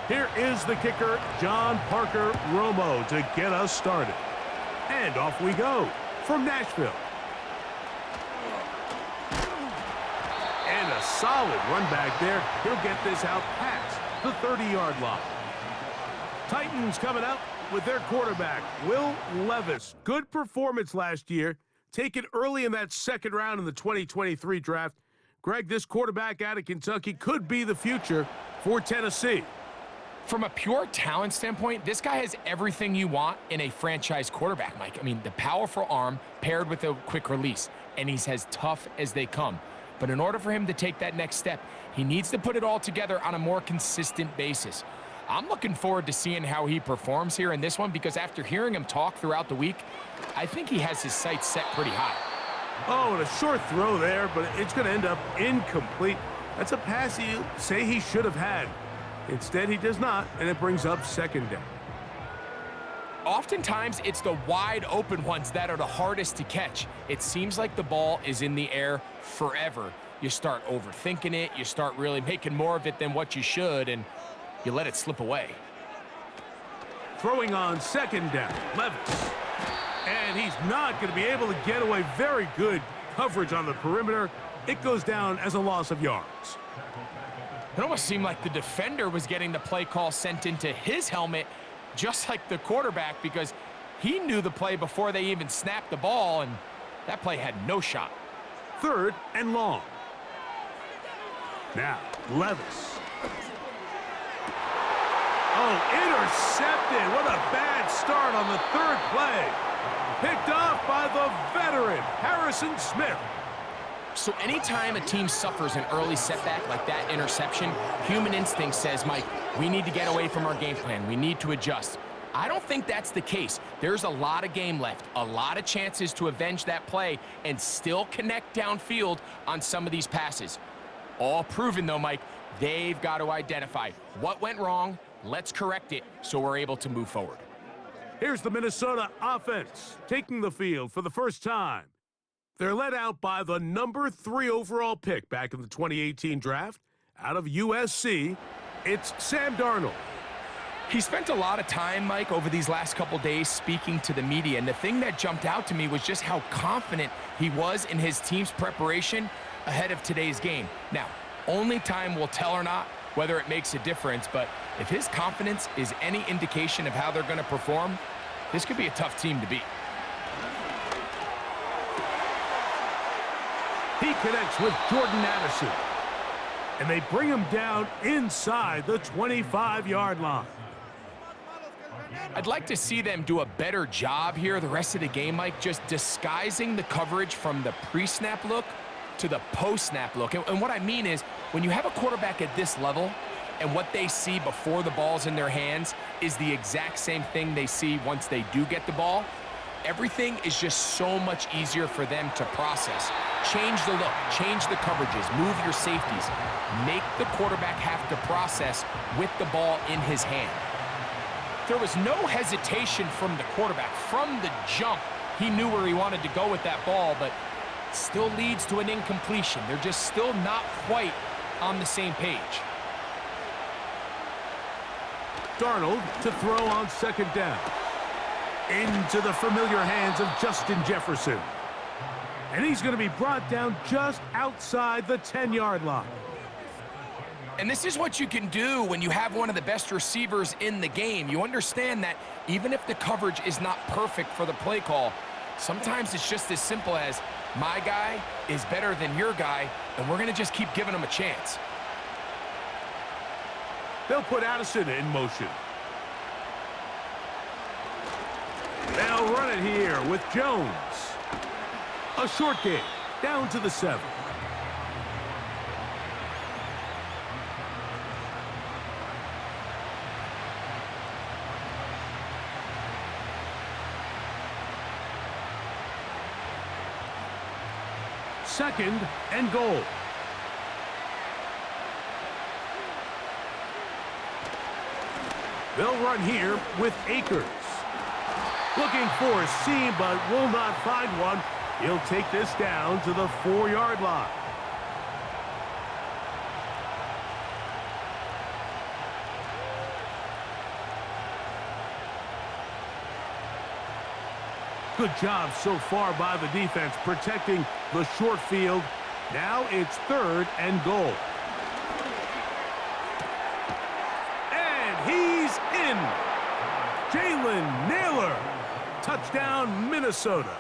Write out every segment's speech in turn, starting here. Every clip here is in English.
Here is the kicker, John Parker Romo, to get us started. And off we go from Nashville. And a solid run back there. He'll get this out past the 30-yard line. Titans coming out with their quarterback, Will Levis. Good performance last year. Taken early in that second round in the 2023 draft. Greg, this quarterback out of Kentucky could be the future for Tennessee. From a pure talent standpoint, this guy has everything you want in a franchise quarterback, Mike. I mean, the powerful arm paired with a quick release, and he's as tough as they come. But in order for him to take that next step, he needs to put it all together on a more consistent basis. I'm looking forward to seeing how he performs here in this one, because after hearing him talk throughout the week, I think he has his sights set pretty high. Oh, and a short throw there, but it's going to end up incomplete. That's a pass you say he should have had. Instead, he does not, and it brings up second down. Oftentimes, it's the wide open ones that are the hardest to catch. It seems like the ball is in the air forever. You start overthinking it, you start really making more of it than what you should, and you let it slip away. Throwing on second down, Levis. And he's not going to be able to get away. Very good coverage on the perimeter. It goes down as a loss of yards. It almost seemed like the defender was getting the play call sent into his helmet, just like the quarterback, because he knew the play before they even snapped the ball, and that play had no shot. Third and long. Now, Levis. Oh, intercepted. What a bad start on the third play. Picked off by the veteran, Harrison Smith. So anytime a team suffers an early setback like that interception, human instinct says, Mike, we need to get away from our game plan. We need to adjust. I don't think that's the case. There's a lot of game left, a lot of chances to avenge that play and still connect downfield on some of these passes. All proven, though, Mike, they've got to identify what went wrong, let's correct it so we're able to move forward. Here's the Minnesota offense taking the field for the first time. They're led out by the number 3 overall pick back in the 2018 draft out of USC. It's Sam Darnold. He spent a lot of time, Mike, over these last couple days speaking to the media, and the thing that jumped out to me was just how confident he was in his team's preparation ahead of today's game. Now, only time will tell or not whether it makes a difference, but if his confidence is any indication of how they're going to perform, this could be a tough team to beat. He connects with Jordan Addison, and they bring him down inside the 25-yard line. I'd like to see them do a better job here the rest of the game, Mike, just disguising the coverage from the pre-snap look to the post-snap look. And what I mean is, when you have a quarterback at this level and what they see before the ball's in their hands is the exact same thing they see once they do get the ball, everything is just so much easier for them to process. Change the look, change the coverages, move your safeties. Make the quarterback have to process with the ball in his hand. There was no hesitation from the quarterback. From the jump, he knew where he wanted to go with that ball, but still leads to an incompletion. They're just still not quite on the same page. Darnold to throw on second down. Into the familiar hands of Justin Jefferson. And he's going to be brought down just outside the 10-yard line. And this is what you can do when you have one of the best receivers in the game. You understand that even if the coverage is not perfect for the play call, sometimes it's just as simple as, my guy is better than your guy, and we're going to just keep giving him a chance. They'll put Addison in motion. They'll run it here with Jones. A short game, down to the 7. Second and goal. They'll run here with Akers. Looking for a seam, but will not find one. He'll take this down to the 4-yard line. Good job so far by the defense protecting the short field. Now it's 3rd and goal. And he's in. Jalen Naylor. Touchdown, Minnesota.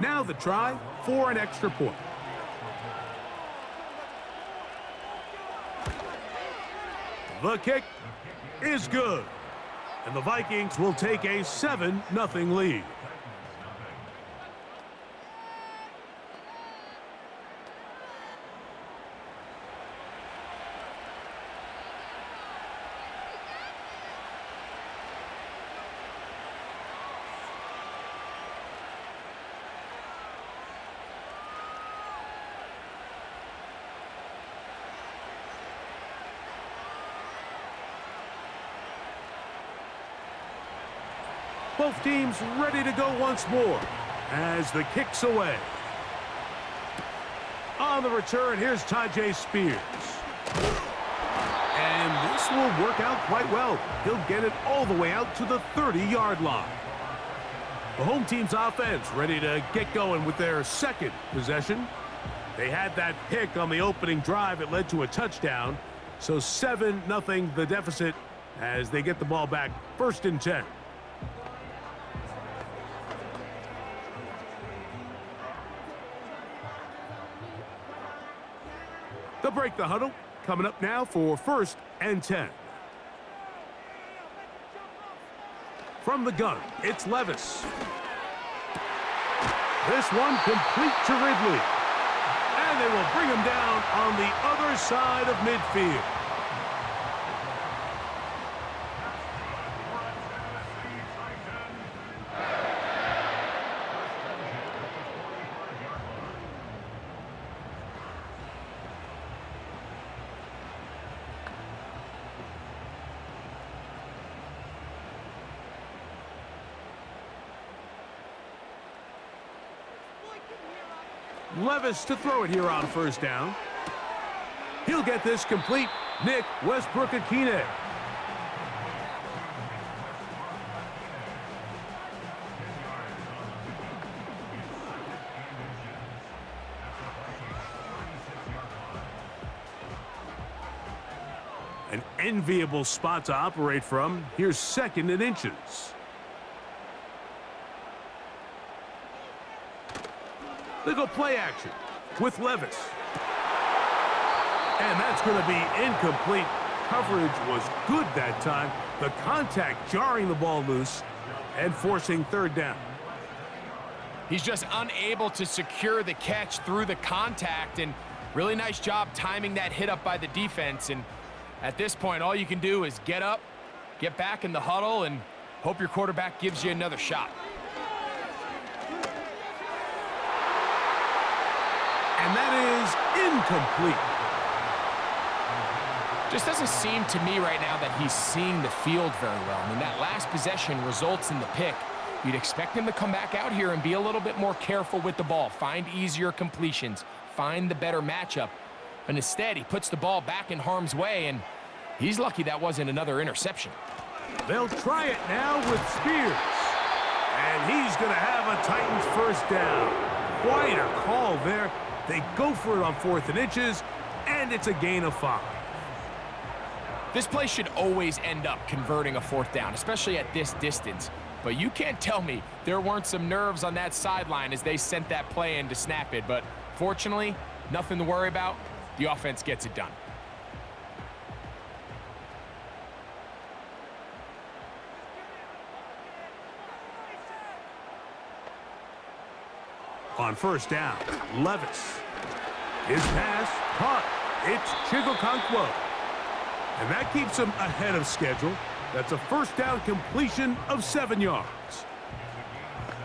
Now the try for an extra point. The kick is good. And the Vikings will take a 7-0 lead. Both teams ready to go once more as the kick's away. On the return, here's Tyjae Spears. And this will work out quite well. He'll get it all the way out to the 30-yard line. The home team's offense ready to get going with their second possession. They had that pick on the opening drive. It led to a touchdown. So 7-0 the deficit as they get the ball back 1st and 10. They'll break the huddle. Coming up now for 1st and 10. From the gun, it's Levis. This one complete to Ridley. And they will bring him down on the other side of midfield. Levis to throw it here on 1st down. He'll get this complete. Nick Westbrook-Akine. An enviable spot to operate from. Here's 2nd and inches. They go play action with Levis. And that's going to be incomplete. Coverage was good that time. The contact jarring the ball loose and forcing 3rd down. He's just unable to secure the catch through the contact, and really nice job timing that hit up by the defense. And at this point, all you can do is get up, get back in the huddle, and hope your quarterback gives you another shot. And that is incomplete. Just doesn't seem to me right now that he's seeing the field very well. I mean, that last possession results in the pick. You'd expect him to come back out here and be a little bit more careful with the ball, find easier completions, find the better matchup. But instead, he puts the ball back in harm's way, and he's lucky that wasn't another interception. They'll try it now with Spears. And he's going to have a Titans 1st down. Quite a call there. They go for it on 4th and inches, and it's a gain of 5. This play should always end up converting a 4th down, especially at this distance. But you can't tell me there weren't some nerves on that sideline as they sent that play in to snap it. But fortunately, nothing to worry about. The offense gets it done. On 1st down, Levis. His pass caught. It's Chigokonkwo. And that keeps him ahead of schedule. That's a 1st down completion of 7 yards.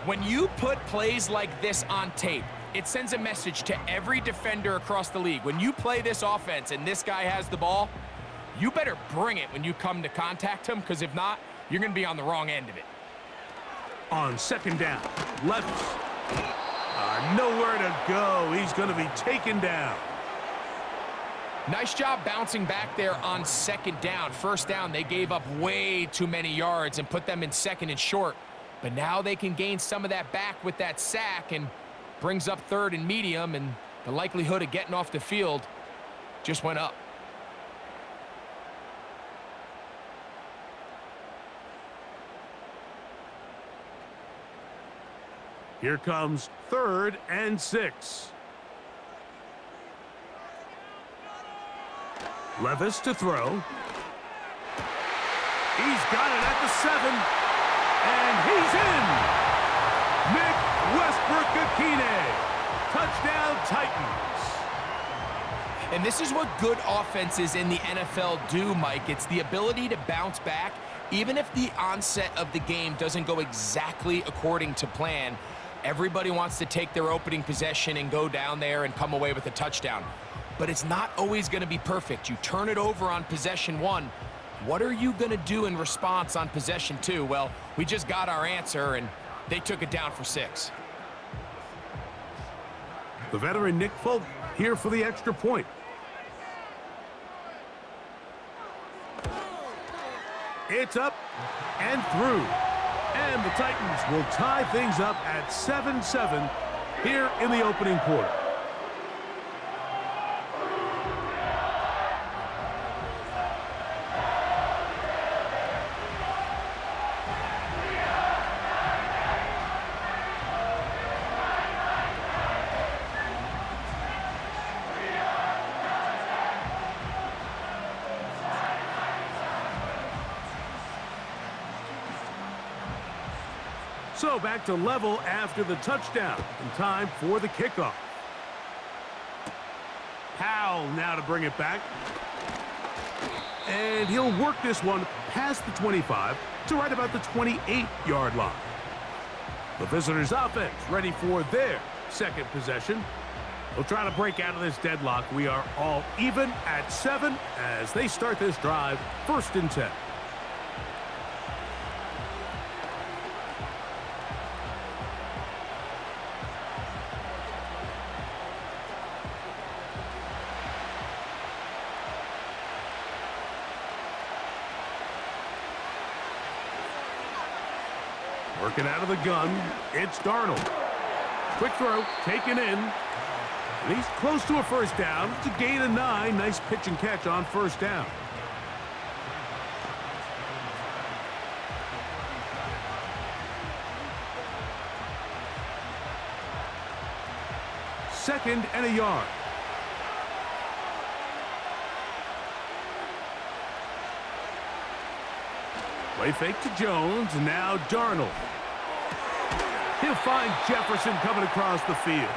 When you put plays like this on tape, it sends a message to every defender across the league. When you play this offense and this guy has the ball, you better bring it when you come to contact him, because if not, you're going to be on the wrong end of it. On second down, Levis. Nowhere to go. He's going to be taken down. Nice job bouncing back there on second down. First down, they gave up way too many yards and put them in second and short. But now they can gain some of that back with that sack and brings up third and medium, and the likelihood of getting off the field just went up. Here comes 3rd and 6. Levis to throw. He's got it at the 7. And he's in. Nick Westbrook-Akine. Touchdown Titans. And this is what good offenses in the NFL do, Mike. It's the ability to bounce back, even if the onset of the game doesn't go exactly according to plan. Everybody wants to take their opening possession and go down there and come away with a touchdown. But it's not always going to be perfect. You turn it over on possession 1. What are you going to do in response on possession 2? Well, we just got our answer, and they took it down for 6. The veteran Nick Folk here for the extra point. It's up and through. And the Titans will tie things up at 7-7 here in the opening quarter. So back to level after the touchdown, and time for the kickoff. Howell now to bring it back. And he'll work this one past the 25 to right about the 28-yard line. The visitors' offense ready for their second possession. They'll try to break out of this deadlock. We are all even at 7 as they start this drive, 1st and 10. Working out of the gun, it's Darnold. Quick throw, taken in. And he's close to a first down. It's a gain of 9. Nice pitch and catch on first down. Second and a yard. Play fake to Jones, and now Darnold. He'll find Jefferson coming across the field.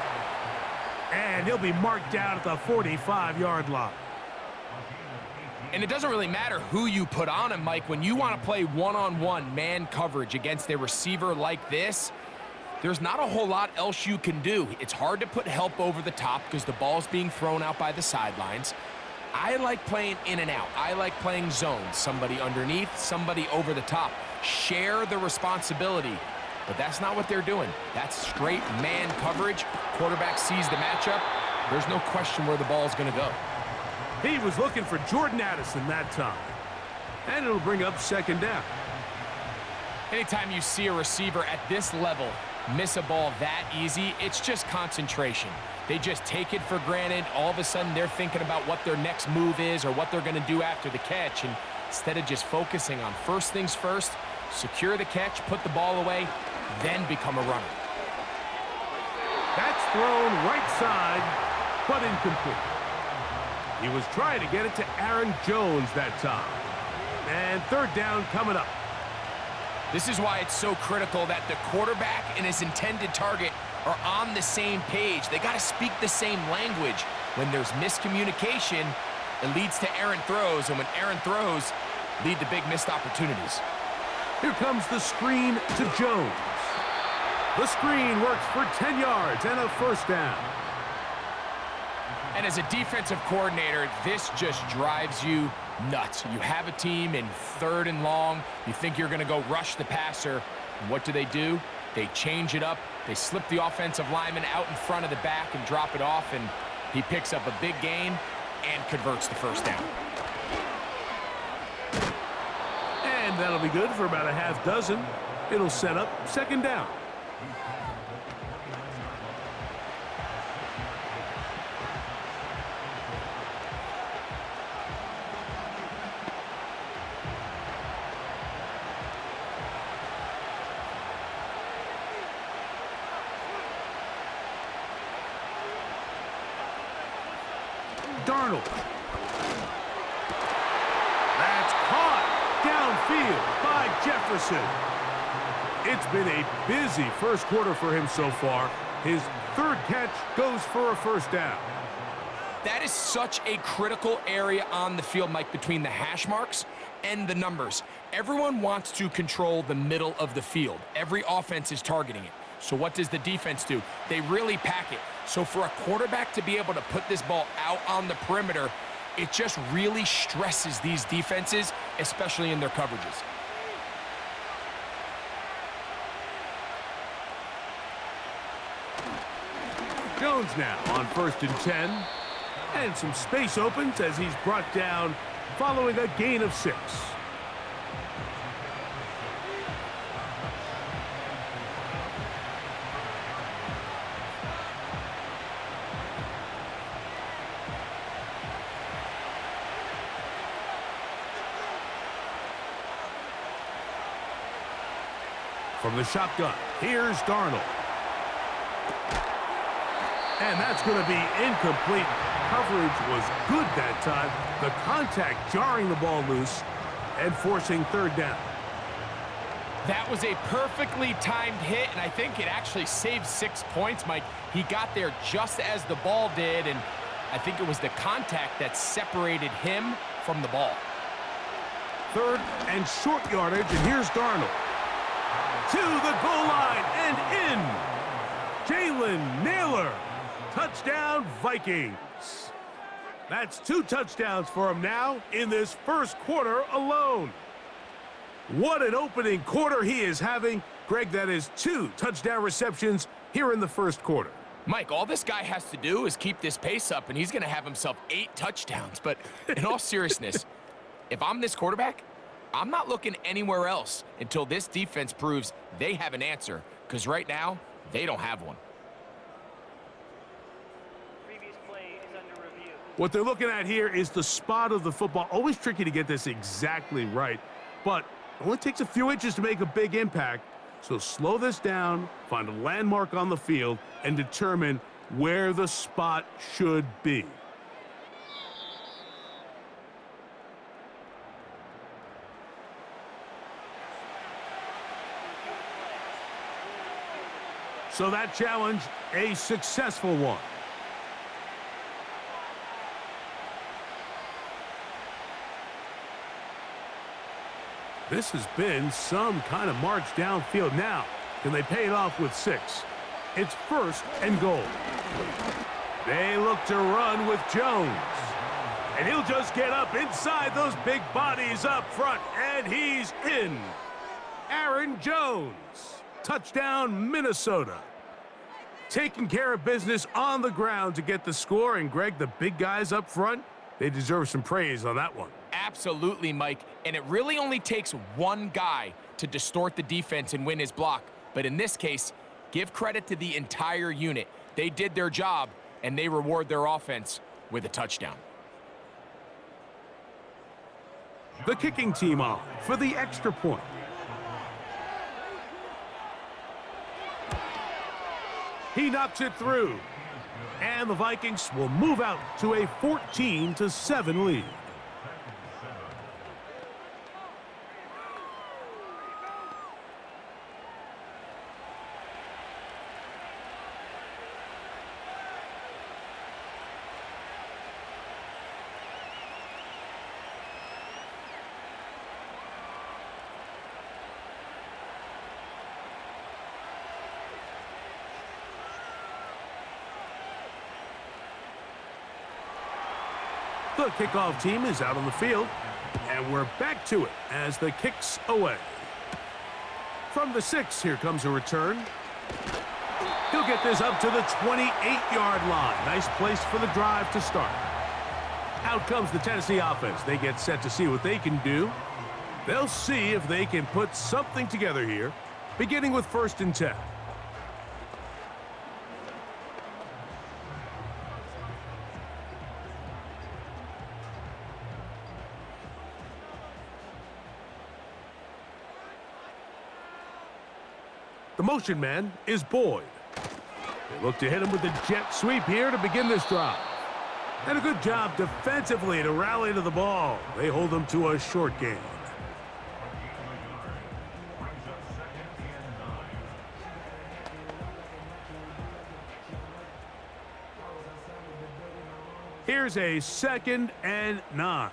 And he'll be marked down at the 45-yard line. And it doesn't really matter who you put on him, Mike. When you want to play one-on-one man coverage against a receiver like this, there's not a whole lot else you can do. It's hard to put help over the top because the ball's being thrown out by the sidelines. I like playing in and out. I like playing zones. Somebody underneath, somebody over the top. Share the responsibility. But that's not what they're doing. That's straight man coverage. Quarterback sees the matchup. There's no question where the ball's going to go. He was looking for Jordan Addison that time. And it'll bring up second down. Anytime you see a receiver at this level miss a ball that easy, it's just concentration. They just take it for granted. All of a sudden, they're thinking about what their next move is or what they're going to do after the catch. And instead of just focusing on first things first, secure the catch, put the ball away, then become a runner. That's thrown right side, but incomplete. He was trying to get it to Aaron Jones that time. And third down coming up. This is why it's so critical that the quarterback and his intended target are on the same page. They got to speak the same language. When there's miscommunication, it leads to errant throws, and when errant throws lead to big missed opportunities. Here comes the screen to Jones. The screen works for 10 yards and a first down. And as a defensive coordinator, this just drives you nuts. You have a team in 3rd and long. You think you're going to go rush the passer. And what do? They change it up. They slip the offensive lineman out in front of the back and drop it off, and he picks up a big gain and converts the first down. And that'll be good for about a half dozen. It'll set up 2nd down. Darnold. That's caught downfield by Jefferson. It's been a busy first quarter for him so far. His 3rd catch goes for a first down. That is such a critical area on the field, Mike, between the hash marks and the numbers. Everyone wants to control the middle of the field. Every offense is targeting it. So what does the defense do? They really pack it. So for a quarterback to be able to put this ball out on the perimeter, it just really stresses these defenses, especially in their coverages. Jones now on 1st and 10. And some space opens as he's brought down following a gain of 6. From the shotgun, here's Darnold. And that's going to be incomplete. Coverage was good that time. The contact jarring the ball loose and forcing 3rd down. That was a perfectly timed hit, and I think it actually saved 6 points, Mike. He got there just as the ball did, and I think it was the contact that separated him from the ball. 3rd and short yardage, and here's Darnold. To the goal line and in. Jalen Naylor. Touchdown, Vikings. That's 2 touchdowns for him now in this first quarter alone. What an opening quarter he is having. Greg, that is 2 touchdown receptions here in the first quarter. Mike, all this guy has to do is keep this pace up, and he's going to have himself 8 touchdowns. But in all seriousness, if I'm this quarterback, I'm not looking anywhere else until this defense proves they have an answer, because right now, they don't have one. What they're looking at here is the spot of the football. Always tricky to get this exactly right, but it only takes a few inches to make a big impact. So slow this down, find a landmark on the field, and determine where the spot should be. So that challenge, a successful one. This has been some kind of march downfield. Now, can they pay it off with 6? It's 1st and goal. They look to run with Jones. And he'll just get up inside those big bodies up front, and he's in. Aaron Jones. Touchdown, Minnesota. Taking care of business on the ground to get the score. And, Greg, the big guys up front, they deserve some praise on that one. Absolutely, Mike. And it really only takes one guy to distort the defense and win his block. But in this case, give credit to the entire unit. They did their job, and they reward their offense with a touchdown. The kicking team on for the extra point. He knocks it through. And the Vikings will move out to a 14-7 lead. The kickoff team is out on the field, and we're back to it as the kick's away. From the 6, here comes a return. He'll get this up to the 28-yard line. Nice place for the drive to start. Out comes the Tennessee offense. They get set to see what they can do. They'll see if they can put something together here, beginning with 1st and 10. The motion man is Boyd. They look to hit him with the jet sweep here to begin this drive. And a good job defensively to rally to the ball. They hold them to a short gain. Here's a 2nd and 9.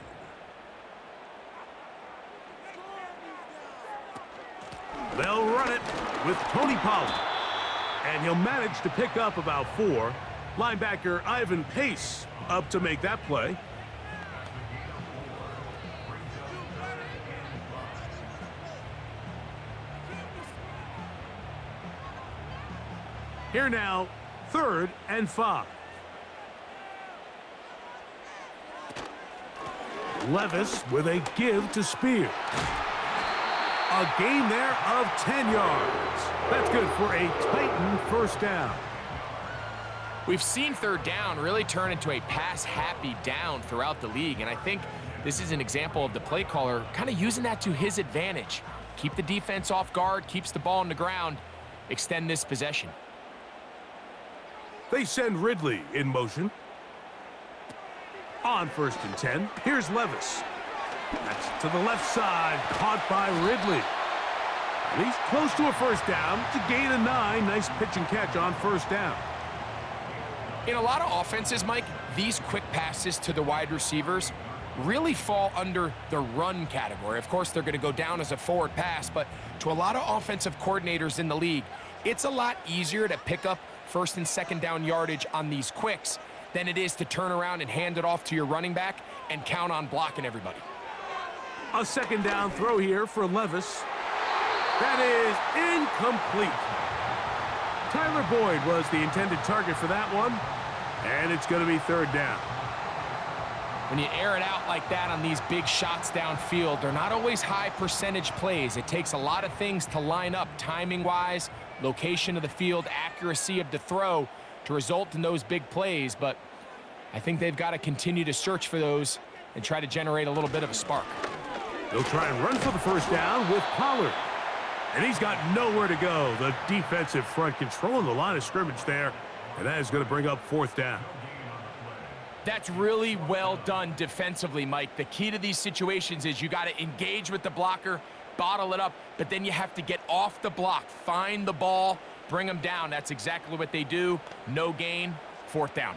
They'll run it with Tony Pollard. And he'll manage to pick up about 4. Linebacker Ivan Pace up to make that play. Here now, 3rd and 5. Levis with a give to Spears. A gain there of 10 yards. That's good for a Titan 1st down. We've seen 3rd down really turn into a pass-happy down throughout the league, and I think this is an example of the play caller kind of using that to his advantage. Keep the defense off guard, keeps the ball on the ground, extend this possession. They send Ridley in motion. On 1st and 10, here's Levis. That's to the left side, caught by Ridley. And he's close to a 1st down to gain a 9. Nice pitch and catch on 1st down. In a lot of offenses, Mike, these quick passes to the wide receivers really fall under the run category. Of course, they're going to go down as a forward pass, but to a lot of offensive coordinators in the league, it's a lot easier to pick up 1st and 2nd down yardage on these quicks than it is to turn around and hand it off to your running back and count on blocking everybody. A 2nd down throw here for Levis. That is incomplete. Tyler Boyd was the intended target for that one, and it's going to be 3rd down. When you air it out like that on these big shots downfield, they're not always high percentage plays. It takes a lot of things to line up timing-wise, location of the field, accuracy of the throw to result in those big plays, but I think they've got to continue to search for those and try to generate a little bit of a spark. They'll try and run for the 1st down with Pollard. And he's got nowhere to go. The defensive front controlling the line of scrimmage there. And that is going to bring up 4th down. That's really well done defensively, Mike. The key to these situations is you got to engage with the blocker, bottle it up, but then you have to get off the block, find the ball, bring them down. That's exactly what they do. No gain, 4th down.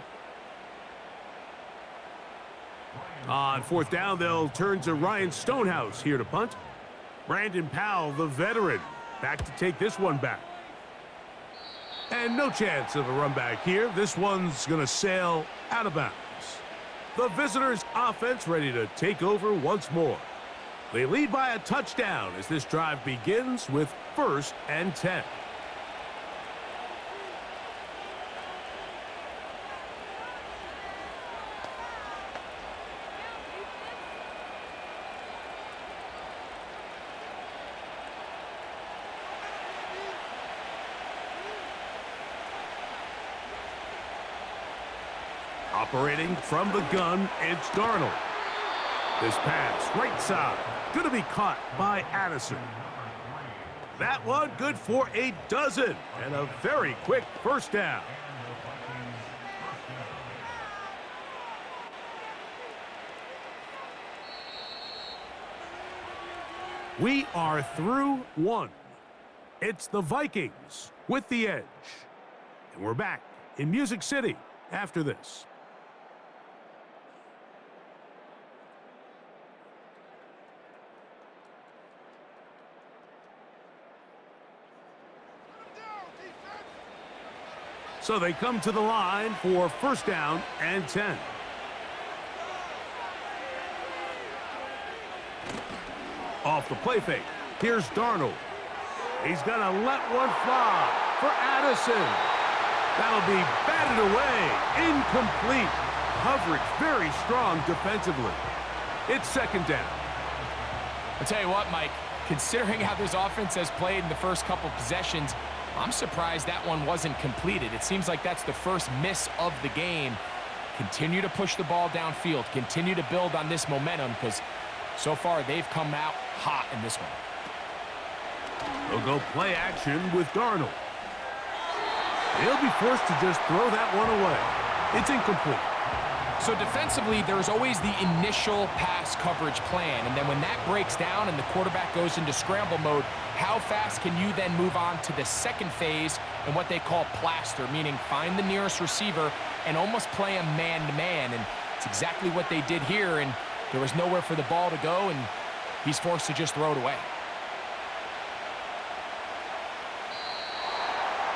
On 4th down, they'll turn to Ryan Stonehouse here to punt. Brandon Powell, the veteran, back to take this one back. And no chance of a run back here. This one's going to sail out of bounds. The visitors' offense ready to take over once more. They lead by a touchdown as this drive begins with 1st and 10. Operating from the gun, it's Darnold. This pass, right side, going to be caught by Addison. That one good for a dozen, and a very quick 1st down. We are through 1. It's the Vikings with the edge. And we're back in Music City after this. So they come to the line for 1st down and 10. off the play fake. Here's Darnold. He's going to let one fly for Addison. That'll be batted away. Incomplete. Coverage very strong defensively. It's second down. I'll tell you what, Mike, considering how this offense has played in the first couple possessions, I'm surprised that one wasn't completed. It seems like that's the first miss of the game. Continue to push the ball downfield. Continue to build on this momentum because so far they've come out hot in this one. They'll go play action with Darnold. He'll be forced to just throw that one away. It's incomplete. So defensively, there's always the initial pass coverage plan, and then when that breaks down and the quarterback goes into scramble mode, how fast can you then move on to the second phase and what they call plaster, meaning find the nearest receiver and almost play a man-to-man, and it's exactly what they did here, and there was nowhere for the ball to go, and he's forced to just throw it away.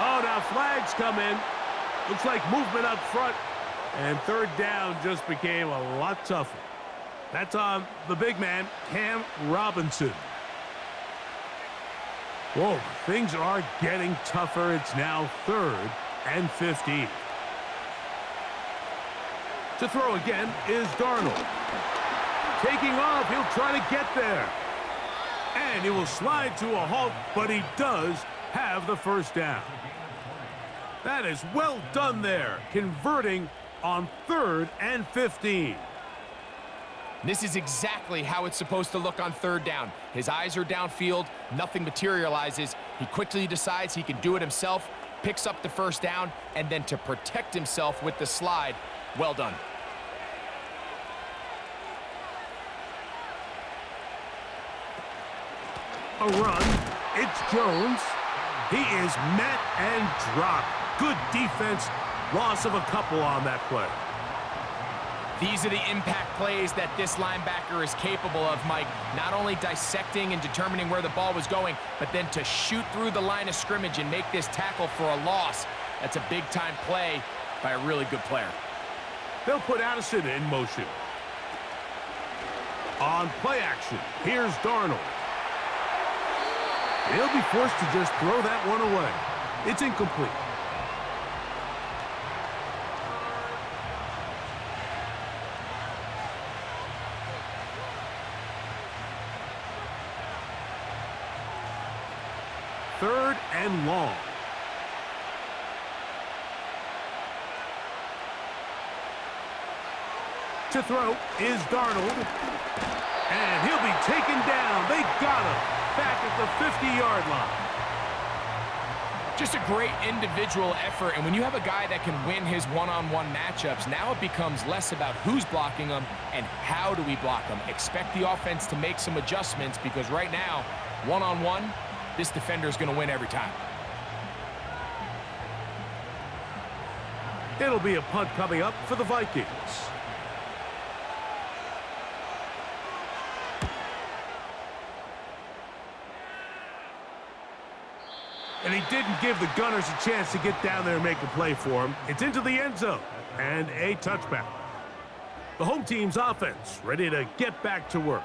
Oh, now flags come in. Looks like movement up front. And third down just became a lot tougher. That's on the big man, Cam Robinson. Whoa, things are getting tougher. It's now 3rd and 15. To throw again is Darnold. Taking off, he'll try to get there. And he will slide to a halt, but he does have the first down. That is well done there, converting on 3rd and 15. This is exactly how it's supposed to look on 3rd down. His eyes are downfield, nothing materializes. He quickly decides he can do it himself, picks up the first down, and then to protect himself with the slide, well done. A run, it's Jones. He is met and dropped. Good defense, loss of a couple on that play. These are the impact plays that this linebacker is capable of, Mike. Not only dissecting and determining where the ball was going, but then to shoot through the line of scrimmage and make this tackle for a loss. That's a big-time play by a really good player. They'll put Addison in motion. On play action, here's Darnold. He'll be forced to just throw that one away. It's incomplete. Third and long. To throw is Darnold. And he'll be taken down. They got him back at the 50-yard line. Just a great individual effort, and when you have a guy that can win his one-on-one matchups, now it becomes less about who's blocking him and how do we block him. Expect the offense to make some adjustments because right now, one-on-one, this defender is going to win every time. It'll be a punt coming up for the Vikings. And he didn't give the Gunners a chance to get down there and make a play for him. It's into the end zone and a touchback. The home team's offense ready to get back to work.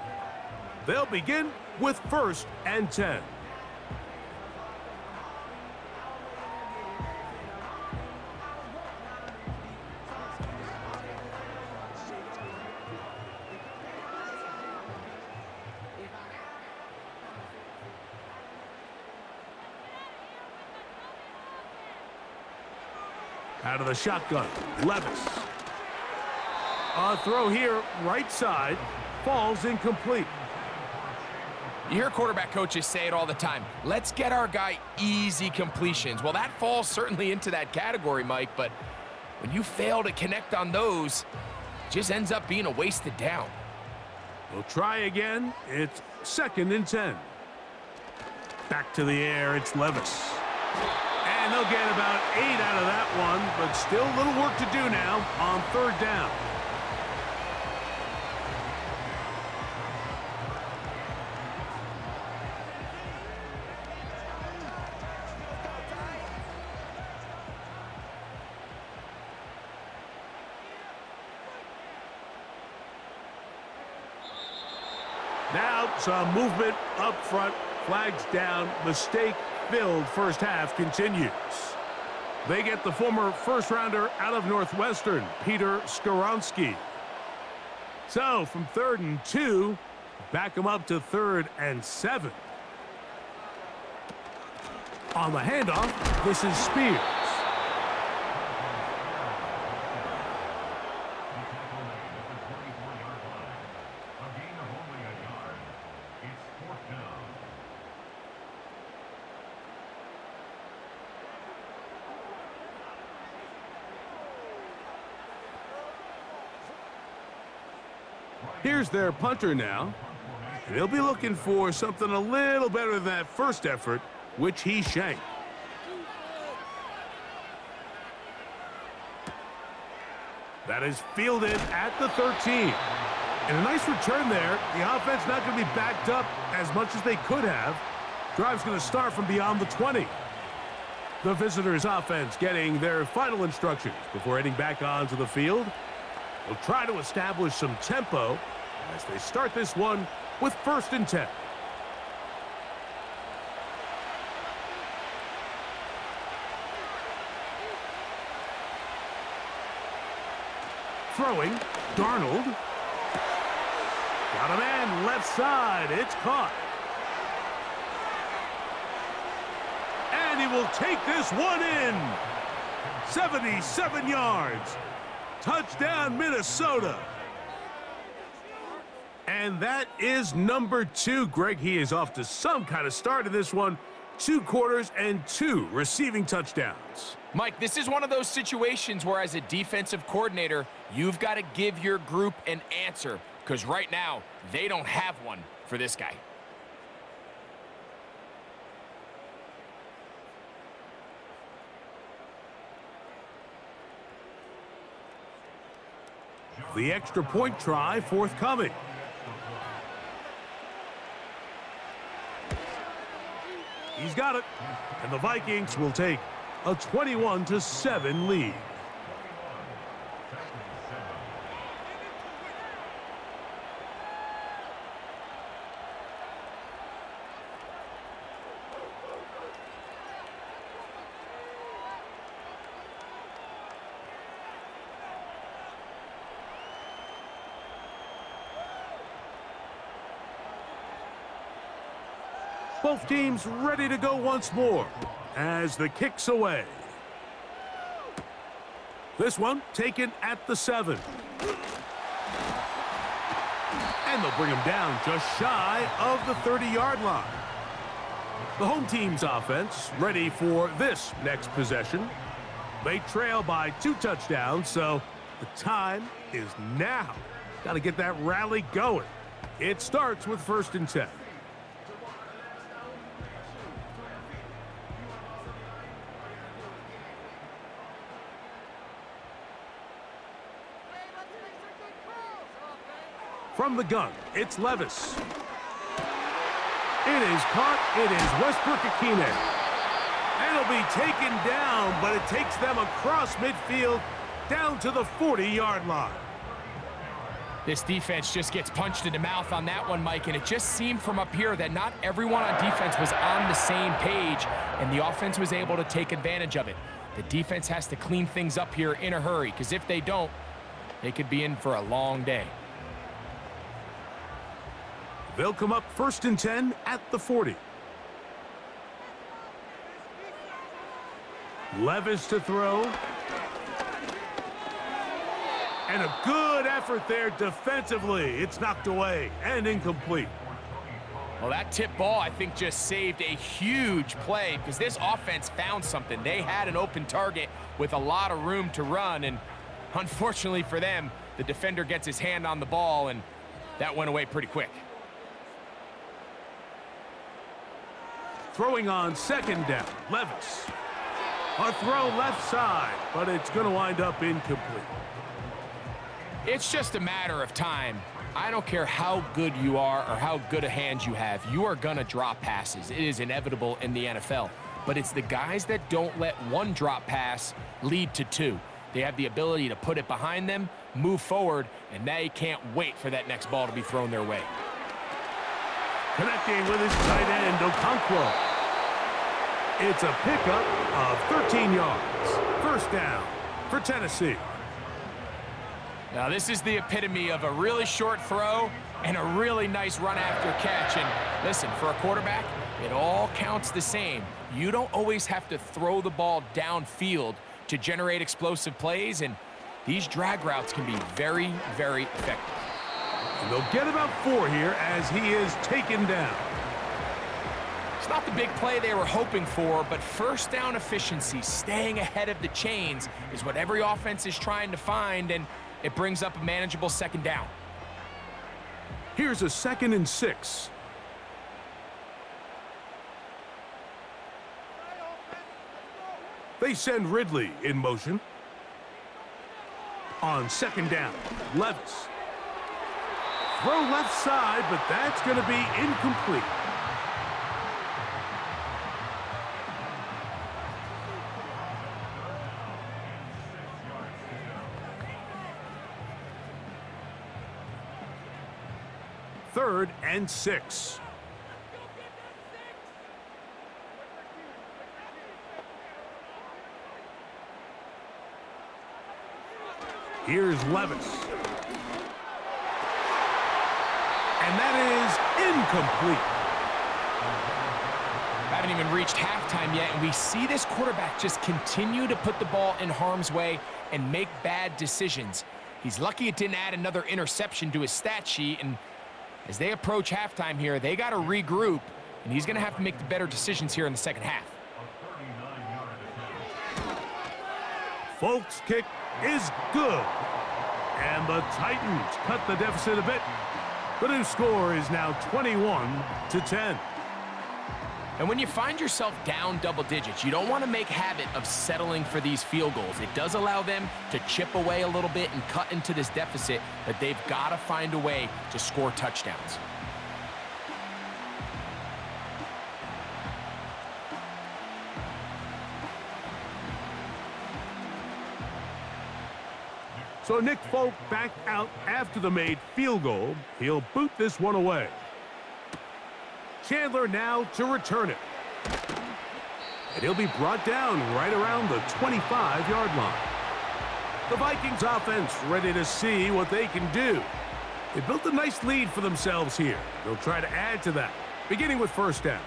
They'll begin with 1st and 10. Out of the shotgun, Levis. A throw here, right side, falls incomplete. You hear quarterback coaches say it all the time. Let's get our guy easy completions. Well, that falls certainly into that category, Mike, but when you fail to connect on those, it just ends up being a wasted down. We'll try again. It's 2nd and 10. Back to the air, it's Levis. And they'll get about 8 out of that one, but still a little work to do now on 3rd down. Now some movement up front. Flags down. Mistake-filled first half continues. They get the former first-rounder out of Northwestern, Peter Skoronsky. So from 3rd and 2, back him up to 3rd and 7. On the handoff, this is Spears. Here's their punter now. And he'll be looking for something a little better than that first effort, which he shanked. That is fielded at the 13. And a nice return there. The offense not going to be backed up as much as they could have. Drive's going to start from beyond the 20. The visitors' offense getting their final instructions before heading back onto the field. They'll try to establish some tempo as they start this one with 1st and 10. Throwing, Darnold. Got a man left side. It's caught. And he will take this one in. 77 yards. Touchdown, Minnesota. And that is number 2. Greg, he is off to some kind of start in this one. 2 quarters and 2 receiving touchdowns. Mike, this is one of those situations where as a defensive coordinator, you've got to give your group an answer because right now, they don't have one for this guy. The extra point try forthcoming. He's got it. And the Vikings will take a 21-7 lead. Both teams ready to go once more as the kick's away. This one taken at the 7. And they'll bring him down just shy of the 30-yard line. The home team's offense ready for this next possession. They trail by 2 touchdowns, so the time is now. Got to get that rally going. It starts with 1st and 10. From the gun, it's Levis. It is caught. It is Westbrook-Akine. And it'll be taken down, but it takes them across midfield down to the 40-yard line. This defense just gets punched in the mouth on that one, Mike, and it just seemed from up here that not everyone on defense was on the same page, and the offense was able to take advantage of it. The defense has to clean things up here in a hurry, because if they don't, they could be in for a long day. They'll come up 1st and 10 at the 40. Levis to throw. And a good effort there defensively. It's knocked away and incomplete. Well, that tip ball, I think, just saved a huge play because this offense found something. They had an open target with a lot of room to run, and unfortunately for them, the defender gets his hand on the ball, and that went away pretty quick. Throwing on 2nd down, Levis. A throw left side, but it's going to wind up incomplete. It's just a matter of time. I don't care how good you are or how good a hand you have. You are going to drop passes. It is inevitable in the NFL. But it's the guys that don't let one drop pass lead to 2. They have the ability to put it behind them, move forward, and they can't wait for that next ball to be thrown their way. Connecting with his tight end, Okonkwo. It's a pickup of 13 yards. First down for Tennessee. Now, this is the epitome of a really short throw and a really nice run after catch. And listen, for a quarterback, it all counts the same. You don't always have to throw the ball downfield to generate explosive plays, and these drag routes can be very, very effective. And they'll get about 4 here as he is taken down. It's not the big play they were hoping for, but first down efficiency, staying ahead of the chains, is what every offense is trying to find, and it brings up a manageable second down. Here's a 2nd and 6. They send Ridley in motion. On 2nd down, Levis. Throw left side, but that's going to be incomplete. Third and 6. Here's Levis. And that is incomplete. Haven't even reached halftime yet, and we see this quarterback just continue to put the ball in harm's way and make bad decisions. He's lucky it didn't add another interception to his stat sheet, and as they approach halftime here, they got to regroup, and he's going to have to make the better decisions here in the second half. Folk's kick is good. And the Titans cut the deficit a bit. The new score is now 21-10. And when you find yourself down double digits, you don't want to make habit of settling for these field goals. It does allow them to chip away a little bit and cut into this deficit, but they've got to find a way to score touchdowns. So Nick Folk back out after the made field goal. He'll boot this one away. Chandler now to return it. And he'll be brought down right around the 25-yard line. The Vikings offense ready to see what they can do. They built a nice lead for themselves here. They'll try to add to that, beginning with first down.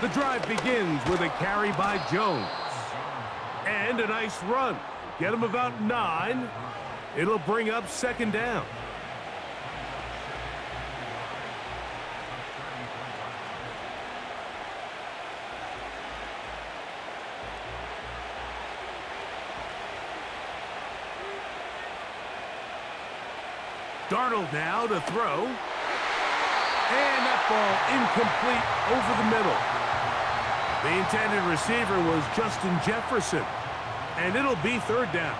The drive begins with a carry by Jones. And a nice run. Get him about 9. It'll bring up second down. Darnold now to throw. And that ball incomplete over the middle. The intended receiver was Justin Jefferson, and it'll be third down.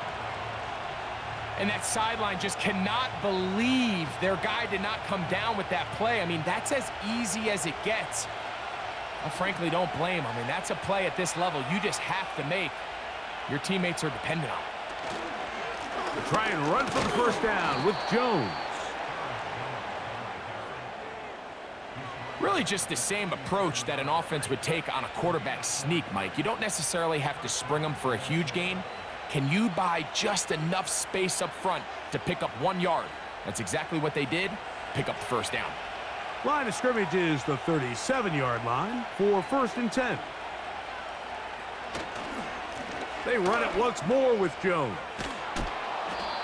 And that sideline just cannot believe their guy did not come down with that play. I mean, that's as easy as it gets. I frankly don't blame him. I mean, that's a play at this level you just have to make. Your teammates are dependent on it. They try and run for the first down with Jones. Really just the same approach that an offense would take on a quarterback sneak, Mike. You don't necessarily have to spring them for a huge gain. Can you buy just enough space up front to pick up 1 yard? That's exactly what they did. Pick up the first down. Line of scrimmage is the 37-yard line for first and 10. They run it once more with Jones.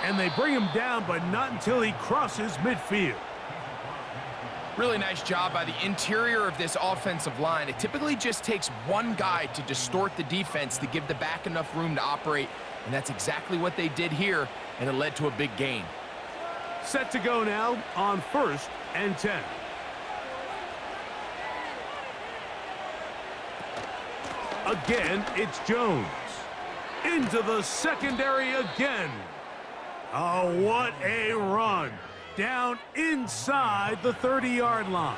And they bring him down, but not until he crosses midfield. Really nice job by the interior of this offensive line. It typically just takes one guy to distort the defense to give the back enough room to operate, and that's exactly what they did here, and it led to a big gain. Set to go now on first and 10. Again, it's Jones. into the secondary again. Oh, what a run. Down inside the 30-yard line.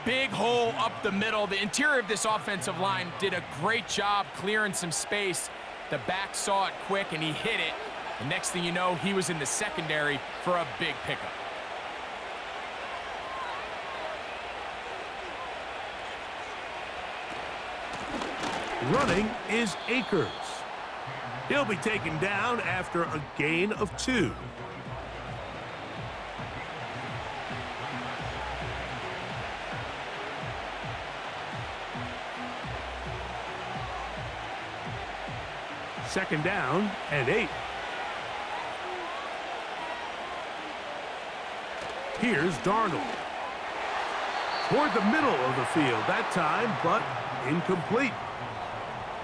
Big hole up the middle. The interior of this offensive line did a great job clearing some space. The back saw it quick, and he hit it. The next thing you know, he was in the secondary for a big pickup. Running is Akers. He'll be taken down after a gain of 2. Second down and 8. Here's Darnold. Toward the middle of the field that time, but incomplete.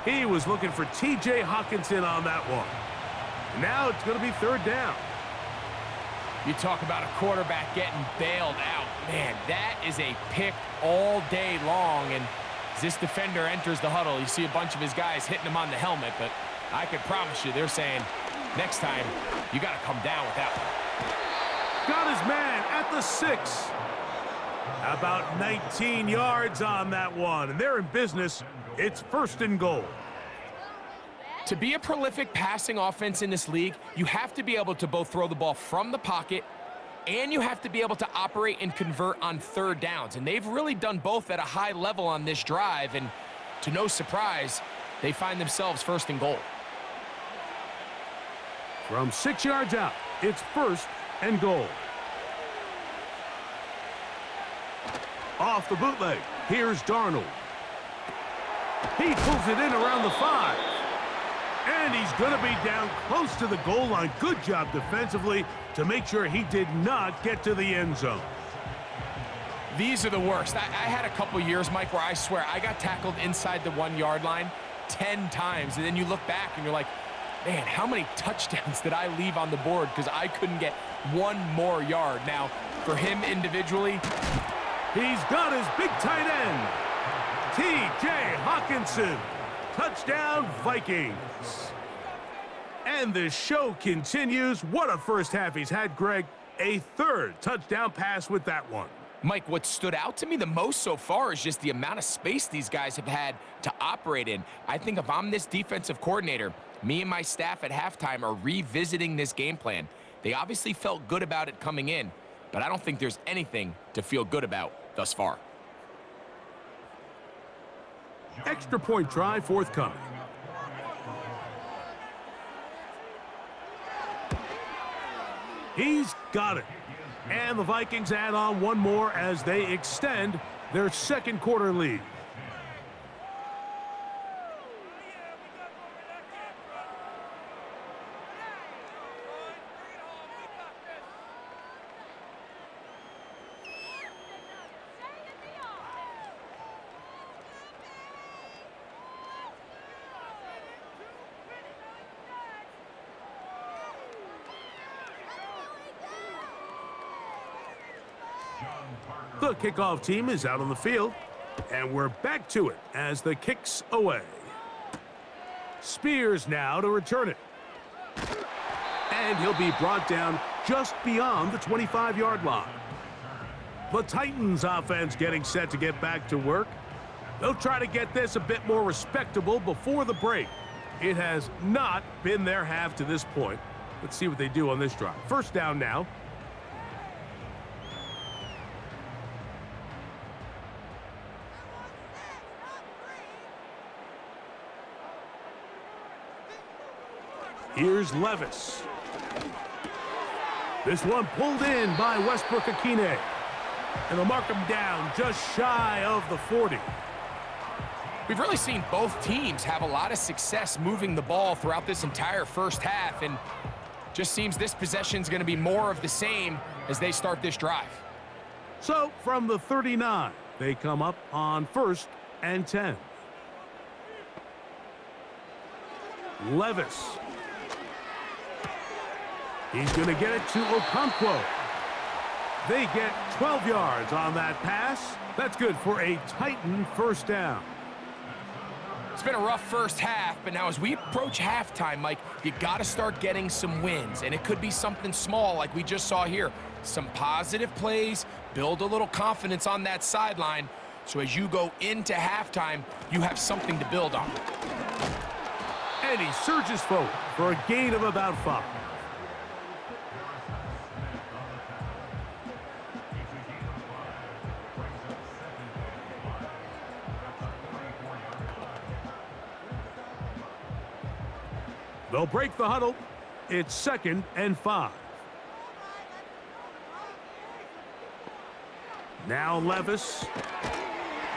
He was looking for T.J. Hockenson on that one. Now it's going to be third down. You talk about a quarterback getting bailed out. Man, that is a pick all day long. And as this defender enters the huddle, you see a bunch of his guys hitting him on the helmet. But I can promise you, they're saying, next time, you got to come down with that one. Got his man at the 6. About 19 yards on that one. And they're in business. It's first and goal. To be a prolific passing offense in this league, you have to be able to both throw the ball from the pocket and you have to be able to operate and convert on third downs. And they've really done both at a high level on this drive. And to no surprise, they find themselves first and goal. From 6 yards out, it's first and goal. Off the bootleg, here's Darnold. He pulls it in around the 5. And he's going to be down close to the goal line. Good job defensively to make sure he did not get to the end zone. These are the worst. I had a couple years, Mike, where I swear I got tackled inside the 1-yard line 10 times. And then you look back and you're like, man, how many touchdowns did I leave on the board because I couldn't get one more yard? Now, for him individually, he's got his big tight end, T.J. Hockenson. Touchdown, Vikings. And the show continues. What a first half he's had, Greg. A third touchdown pass with that one. Mike, what stood out to me the most so far is just the amount of space these guys have had to operate in. I think if I'm this defensive coordinator, me and my staff at halftime are revisiting this game plan. They obviously felt good about it coming in, but I don't think there's anything to feel good about thus far. Extra point try forthcoming. He's got it. And the Vikings add on one more as they extend their second quarter lead. The kickoff team is out on the field, and we're back to it as the kick's away. Spears now to return it. And he'll be brought down just beyond the 25-yard line. The Titans offense getting set to get back to work. They'll try to get this a bit more respectable before the break. It has not been their half to this point. Let's see what they do on this drive. First down now. Here's Levis. This one pulled in by Westbrook-Akine. And they'll mark him down just shy of the 40. We've really seen both teams have a lot of success moving the ball throughout this entire first half, and just seems this possession is going to be more of the same as they start this drive. So from the 39, they come up on 1st and 10. Levis. He's going to get it to Okonkwo. They get 12 yards on that pass. That's good for a Titan first down. It's been a rough first half, but now as we approach halftime, Mike, you got to start getting some wins, and it could be something small like we just saw here. Some positive plays, build a little confidence on that sideline, so as you go into halftime, you have something to build on. And he surges forward for a gain of about 5. They'll break the huddle. It's 2nd and 5. Now Levis.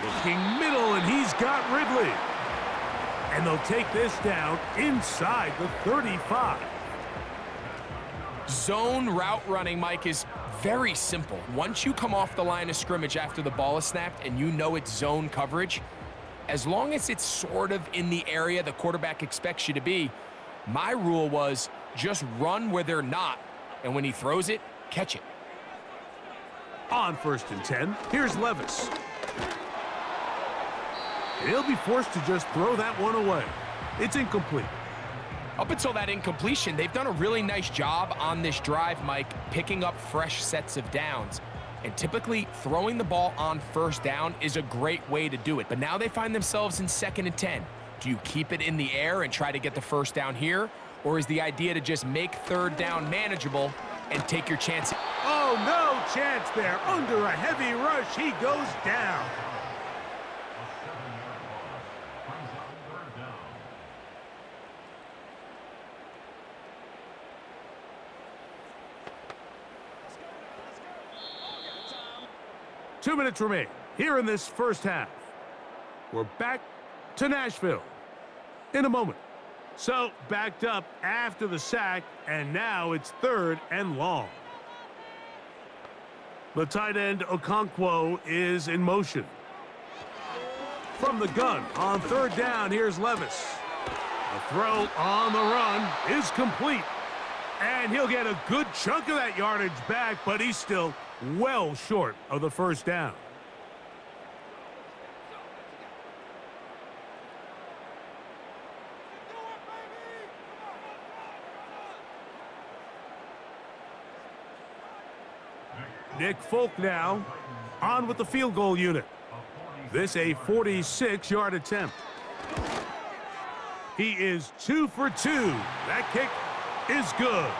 Looking middle, and he's got Ridley. And they'll take this down inside the 35. Zone route running, Mike, is very simple. Once you come off the line of scrimmage after the ball is snapped and you know it's zone coverage, as long as it's sort of in the area the quarterback expects you to be, my rule was just run where they're not, and when he throws it, catch it. On 1st and 10, here's Levis. He'll be forced to just throw that one away. It's incomplete. Up until that incompletion, they've done a really nice job on this drive, Mike, picking up fresh sets of downs. And typically, throwing the ball on 1st down is a great way to do it. But now they find themselves in 2nd and 10. Do you keep it in the air and try to get the 1st down here? Or is the idea to just make 3rd down manageable and take your chance? Oh, no chance there. Under a heavy rush, he goes down. Two minutes remain here in this first half. We're back to Nashville in a moment. So backed up after the sack, and now it's 3rd and long. The tight end Okonkwo is in motion. From the gun on 3rd down, here's Levis. The throw on the run is complete. And he'll get a good chunk of that yardage back, but he's still well short of the 1st down. Nick Folk now on with the field goal unit. This a 46-yard attempt. He is 2 for 2. That kick is good.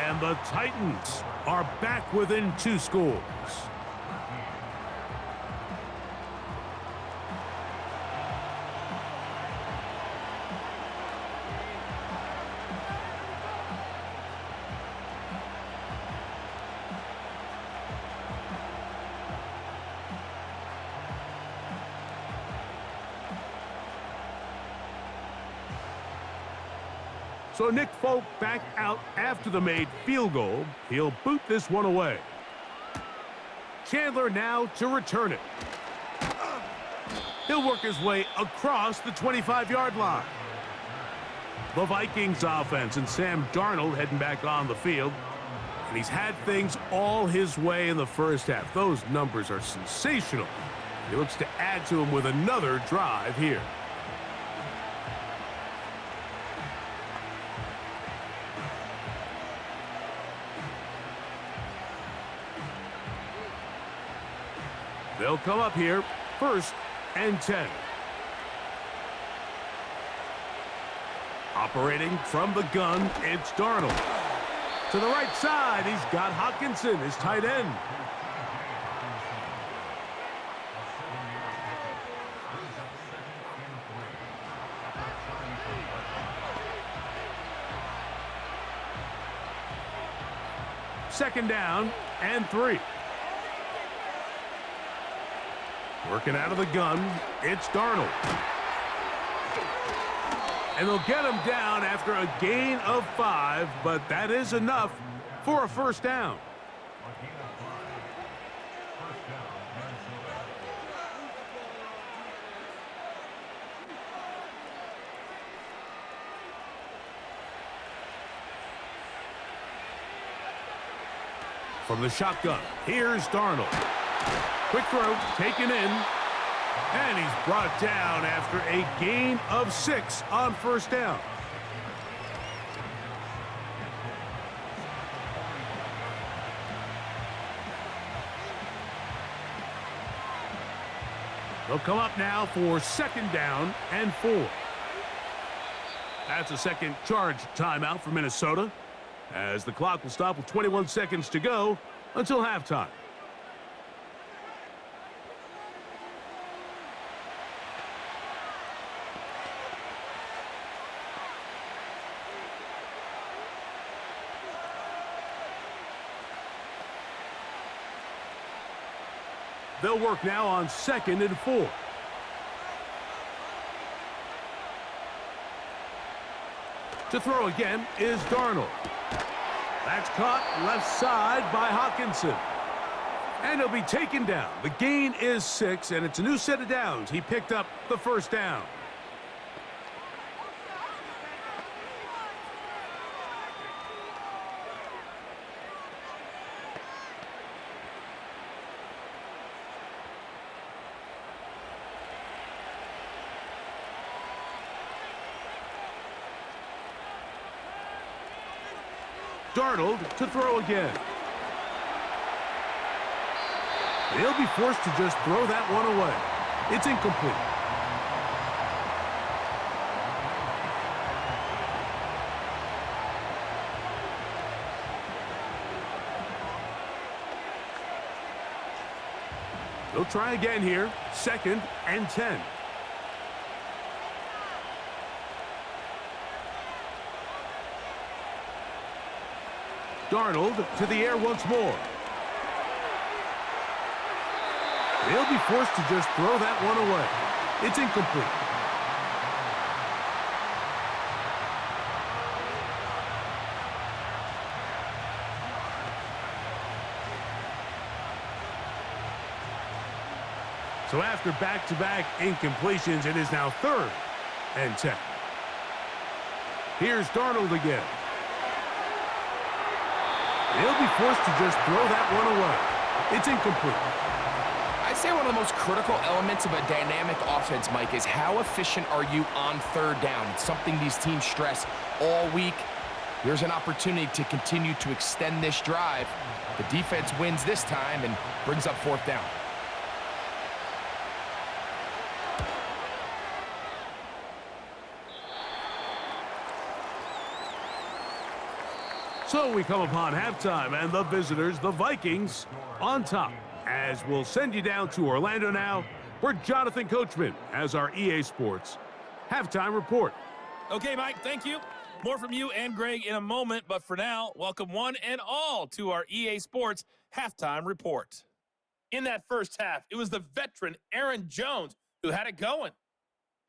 And the Titans are back within 2 scores. So Nick Folk back out after the made field goal. He'll boot this one away. Chandler now to return it. He'll work his way across the 25-yard line. The Vikings offense and Sam Darnold heading back on the field. And he's had things all his way in the first half. Those numbers are sensational. He looks to add to them with another drive here. They'll come up here, 1st and 10. Operating from the gun, it's Darnold. To the right side, he's got Hockenson, his tight end. Second down and 3. Working out of the gun, it's Darnold. And they'll get him down after a gain of 5, but that is enough for a 1st down. From the shotgun, here's Darnold. Quick throw, taken in. And he's brought down after a gain of 6 on first down. They'll come up now for 2nd down and 4. That's a second charge timeout for Minnesota, as the clock will stop with 21 seconds to go until halftime. They'll work now on 2nd and 4. To throw again is Darnold. That's caught left side by Hawkinson. And he'll be taken down. The gain is 6, and it's a new set of downs. He picked up the first down. Darnold to throw again. He'll be forced to just throw that one away. It's incomplete. They'll try again here. 2nd and 10. Darnold to the air once more. They'll be forced to just throw that one away. It's incomplete. So after back-to-back incompletions, it is now 3rd and 10. Here's Darnold again. He'll be forced to just throw that one away. It's incomplete. I'd say one of the most critical elements of a dynamic offense, Mike, is how efficient are you on 3rd down? It's something these teams stress all week. Here's an opportunity to continue to extend this drive. The defense wins this time and brings up 4th down. So we come upon halftime, and the visitors, the Vikings, on top. As we'll send you down to Orlando now, where Jonathan Coachman has our EA Sports halftime report. Okay, Mike, thank you. More from you and Greg in a moment, but for now, welcome one and all to our EA Sports halftime report. In that first half, it was the veteran Aaron Jones who had it going.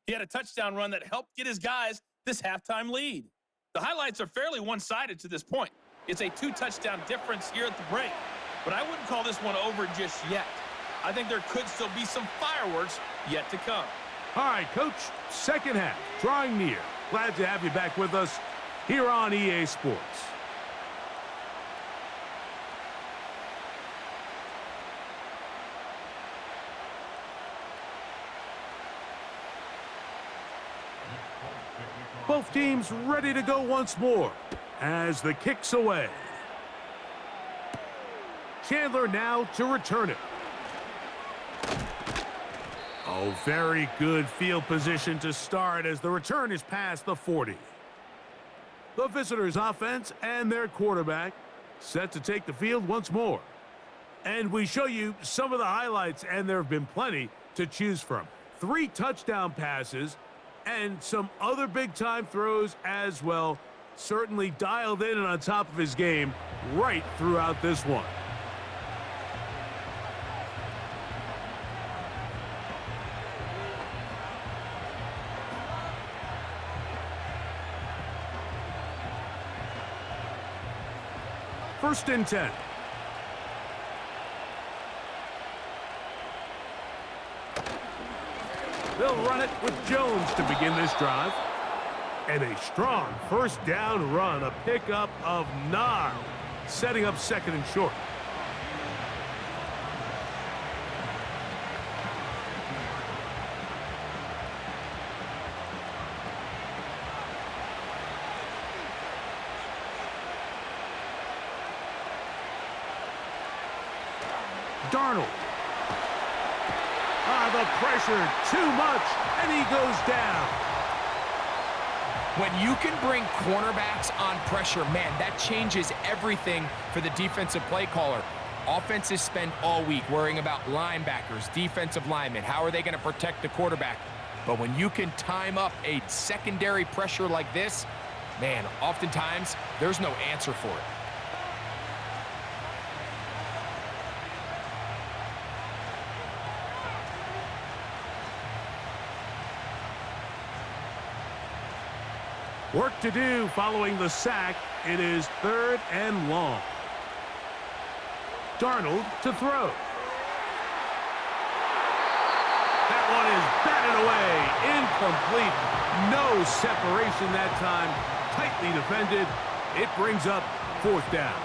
He had a touchdown run that helped get his guys this halftime lead. The highlights are fairly one-sided to this point. It's a 2-touchdown difference here at the break, but I wouldn't call this one over just yet. I think there could still be some fireworks yet to come. All right, Coach, second half, drawing near. Glad to have you back with us here on EA Sports. Both teams ready to go once more as the kick's away. Chandler now to return it. Oh, very good field position to start as the return is past the 40. The visitors' offense and their quarterback set to take the field once more. And we show you some of the highlights, and there have been plenty to choose from. 3 touchdown passes and some other big-time throws as well. Certainly dialed in and on top of his game right throughout this one. First and 10. They'll run it with Jones to begin this drive. And a strong first down run, a pickup of 9, setting up second and short. Darnold. The pressure, too much, and he goes down. When you can bring cornerbacks on pressure, man, that changes everything for the defensive play caller. Offenses spend all week worrying about linebackers, defensive linemen. How are they going to protect the quarterback? But when you can time up a secondary pressure like this, man, oftentimes there's no answer for it. Work to do following the sack. It is 3rd and long. Darnold to throw. That one is batted away. Incomplete. No separation that time. Tightly defended. It brings up 4th down.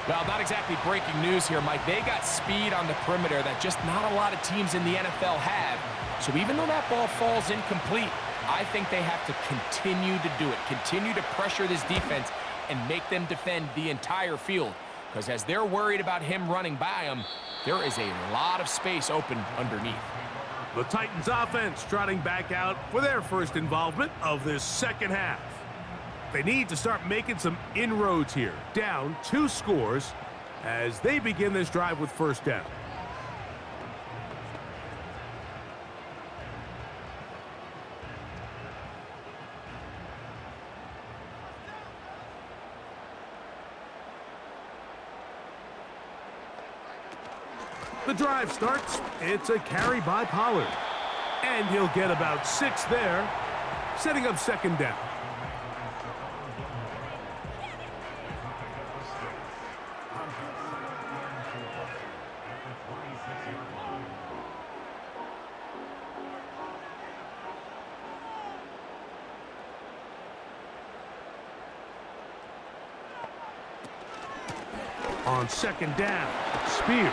Well, not exactly breaking news here, Mike. They got speed on the perimeter that just not a lot of teams in the NFL have. So even though that ball falls incomplete, I think they have to continue to do it. Continue to pressure this defense and make them defend the entire field. Because as they're worried about him running by them, there is a lot of space open underneath. The Titans offense trotting back out for their first involvement of this second half. They need to start making some inroads here. Down 2 scores as they begin this drive with 1st down. The drive starts. It's a carry by Pollard. And he'll get about 6 there, setting up 2nd down. On 2nd down, Spears.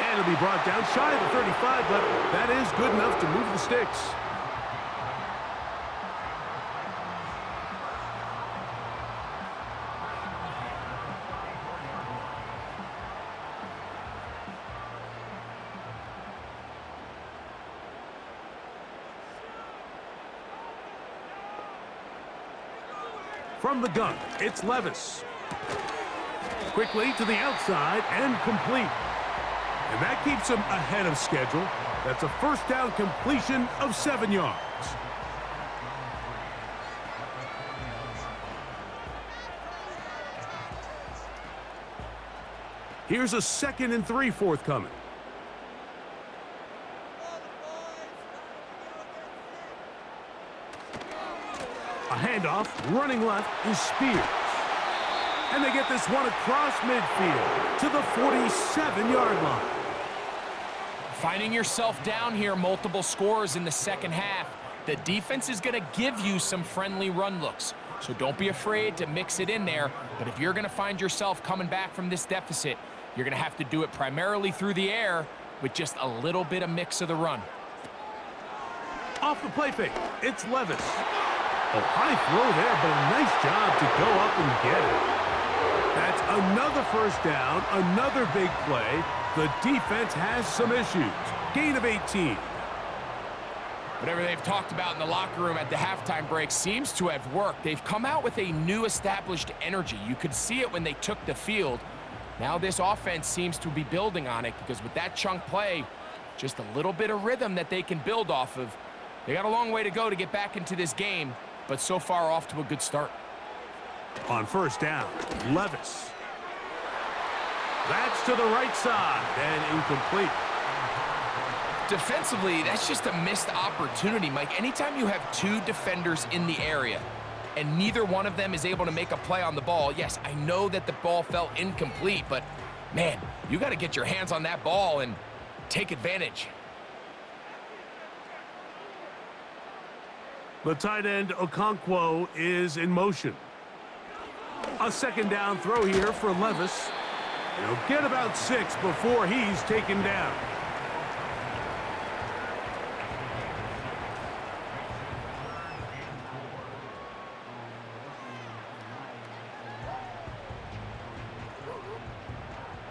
And it'll be brought down shy of the 35, but that is good enough to move the sticks. From the gun, it's Levis. Quickly to the outside and complete. And that keeps him ahead of schedule. That's a 1st down completion of 7 yards. Here's a 2nd and 3 forthcoming. A handoff, running left is Spears. And they get this one across midfield to the 47-yard line. Finding yourself down here, multiple scores in the second half. The defense is going to give you some friendly run looks. So don't be afraid to mix it in there. But if you're going to find yourself coming back from this deficit, you're going to have to do it primarily through the air with just a little bit of mix of the run. Off the play fake, it's Levis. A high throw there, but a nice job to go up and get it. That's another 1st down, another big play. The defense has some issues. Gain of 18. Whatever they've talked about in the locker room at the halftime break seems to have worked. They've come out with a new established energy. You could see it when they took the field. Now this offense seems to be building on it because with that chunk play, just a little bit of rhythm that they can build off of. They got a long way to go to get back into this game, but so far off to a good start. On 1st down, Levis. That's to the right side and incomplete. Defensively, that's just a missed opportunity, Mike. Anytime you have 2 defenders in the area and neither one of them is able to make a play on the ball, yes, I know that the ball felt incomplete, but man, you got to get your hands on that ball and take advantage. The tight end Okonkwo is in motion. A 2nd down throw here for Levis. He'll get about 6 before he's taken down.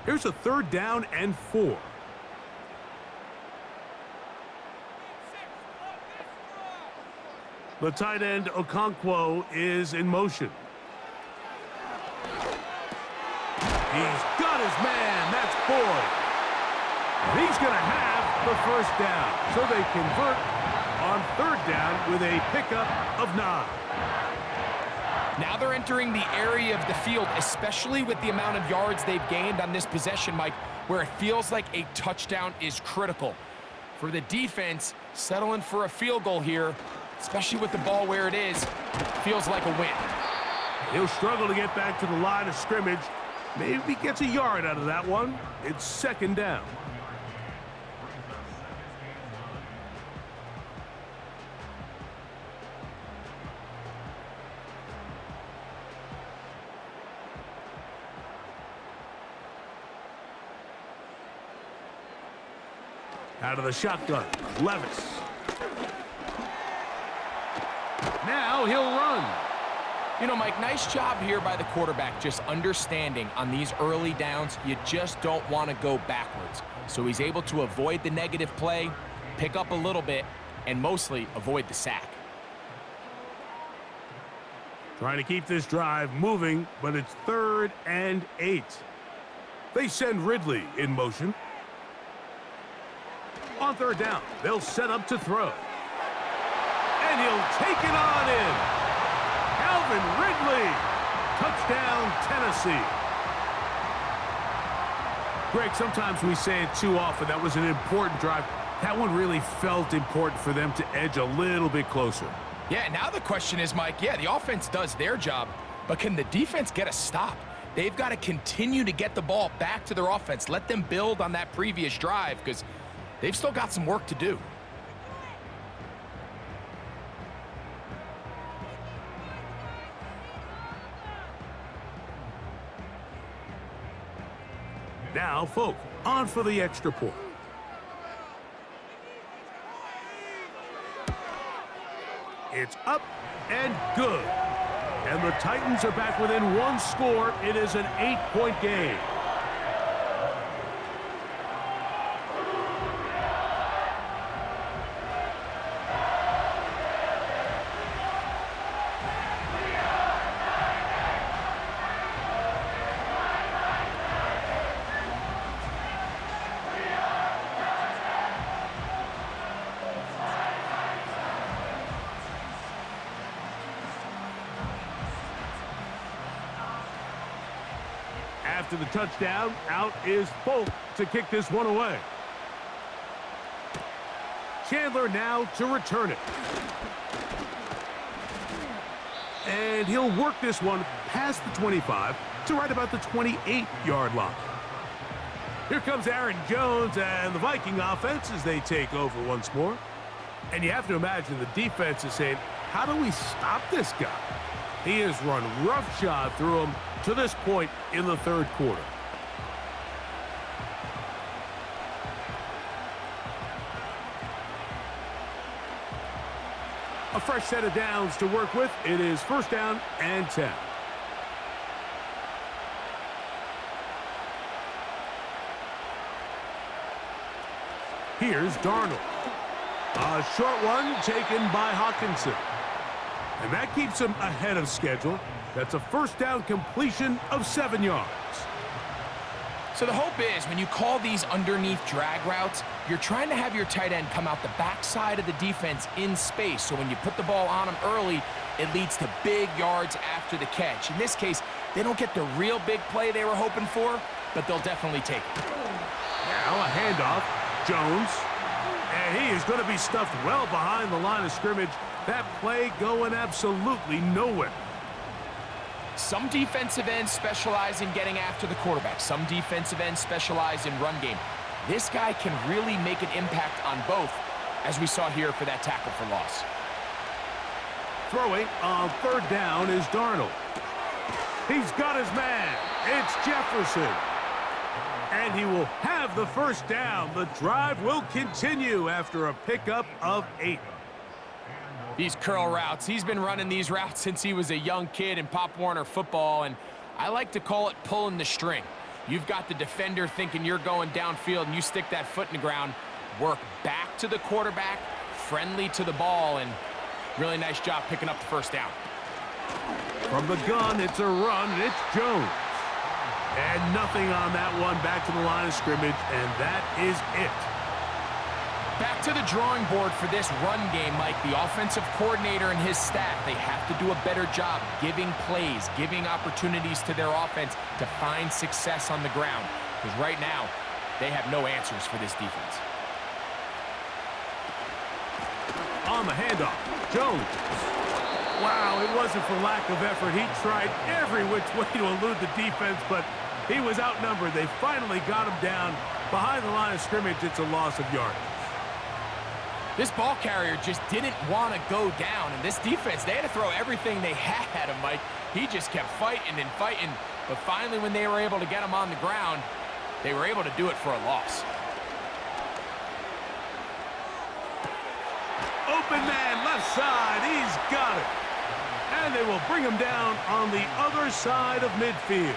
Here's a 3rd down and 4. The tight end, Okonkwo, is in motion. He's got his man. That's Boyd. And he's going to have the 1st down. So they convert on 3rd down with a pickup of 9. Now they're entering the area of the field, especially with the amount of yards they've gained on this possession, Mike, where it feels like a touchdown is critical. For the defense, settling for a field goal here, especially with the ball where it is, feels like a win. He'll struggle to get back to the line of scrimmage. Maybe gets a yard out of that one. It's 2nd down. Out of the shotgun, Levis. Now he'll run. You know, Mike, nice job here by the quarterback, just understanding on these early downs, you just don't want to go backwards. So he's able to avoid the negative play, pick up a little bit, and mostly avoid the sack. Trying to keep this drive moving, but it's 3rd and 8. They send Ridley in motion. On 3rd down, they'll set up to throw. And he'll take it on in. Calvin Ridley. Touchdown, Tennessee. Greg, sometimes we say it too often. That was an important drive. That one really felt important for them to edge a little bit closer. Yeah, now the question is, Mike, yeah, the offense does their job, but can the defense get a stop? They've got to continue to get the ball back to their offense. Let them build on that previous drive because they've still got some work to do. Now, Folk on for the extra point. It's up and good. And the Titans are back within 1 score. It is an 8-point game. After the touchdown, out is Folk to kick this one away. Chandler now to return it. And he'll work this one past the 25 to right about the 28-yard line. Here comes Aaron Jones and the Viking offense as they take over once more. And you have to imagine the defense is saying, how do we stop this guy? He has run roughshod through him to this point in the 3rd quarter. A fresh set of downs to work with. It is 1st down and 10. Here's Darnold. A short one taken by Hawkinson. And that keeps him ahead of schedule. That's a 1st down completion of 7 yards. So the hope is when you call these underneath drag routes, you're trying to have your tight end come out the backside of the defense in space. So when you put the ball on him early, it leads to big yards after the catch. In this case, they don't get the real big play they were hoping for, but they'll definitely take it. Now a handoff. Jones. And he is going to be stuffed well behind the line of scrimmage. That play going absolutely nowhere. Some defensive ends specialize in getting after the quarterback. Some defensive ends specialize in run game. This guy can really make an impact on both, as we saw here for that tackle for loss. Throwing on 3rd down is Darnold. He's got his man. It's Jefferson. And he will have the 1st down. The drive will continue after a pickup of 8. These curl routes, he's been running these routes since he was a young kid in Pop Warner football, and I like to call it pulling the string. You've got the defender thinking you're going downfield, and you stick that foot in the ground, work back to the quarterback, friendly to the ball, and really nice job picking up the first down. From the gun, it's a run, and it's Jones. And nothing on that one, back to the line of scrimmage, and that is it. Back to the drawing board for this run game, Mike. The offensive coordinator and his staff, they have to do a better job giving plays, giving opportunities to their offense to find success on the ground. Because right now, they have no answers for this defense. On the handoff, Jones. Wow, it wasn't for lack of effort. He tried every which way to elude the defense, but he was outnumbered. They finally got him down behind the line of scrimmage. It's a loss of yards. This ball carrier just didn't want to go down, and this defense, they had to throw everything they had at him, Mike. He just kept fighting and fighting, but finally when they were able to get him on the ground, they were able to do it for a loss. Open man, left side, he's got it. And they will bring him down on the other side of midfield.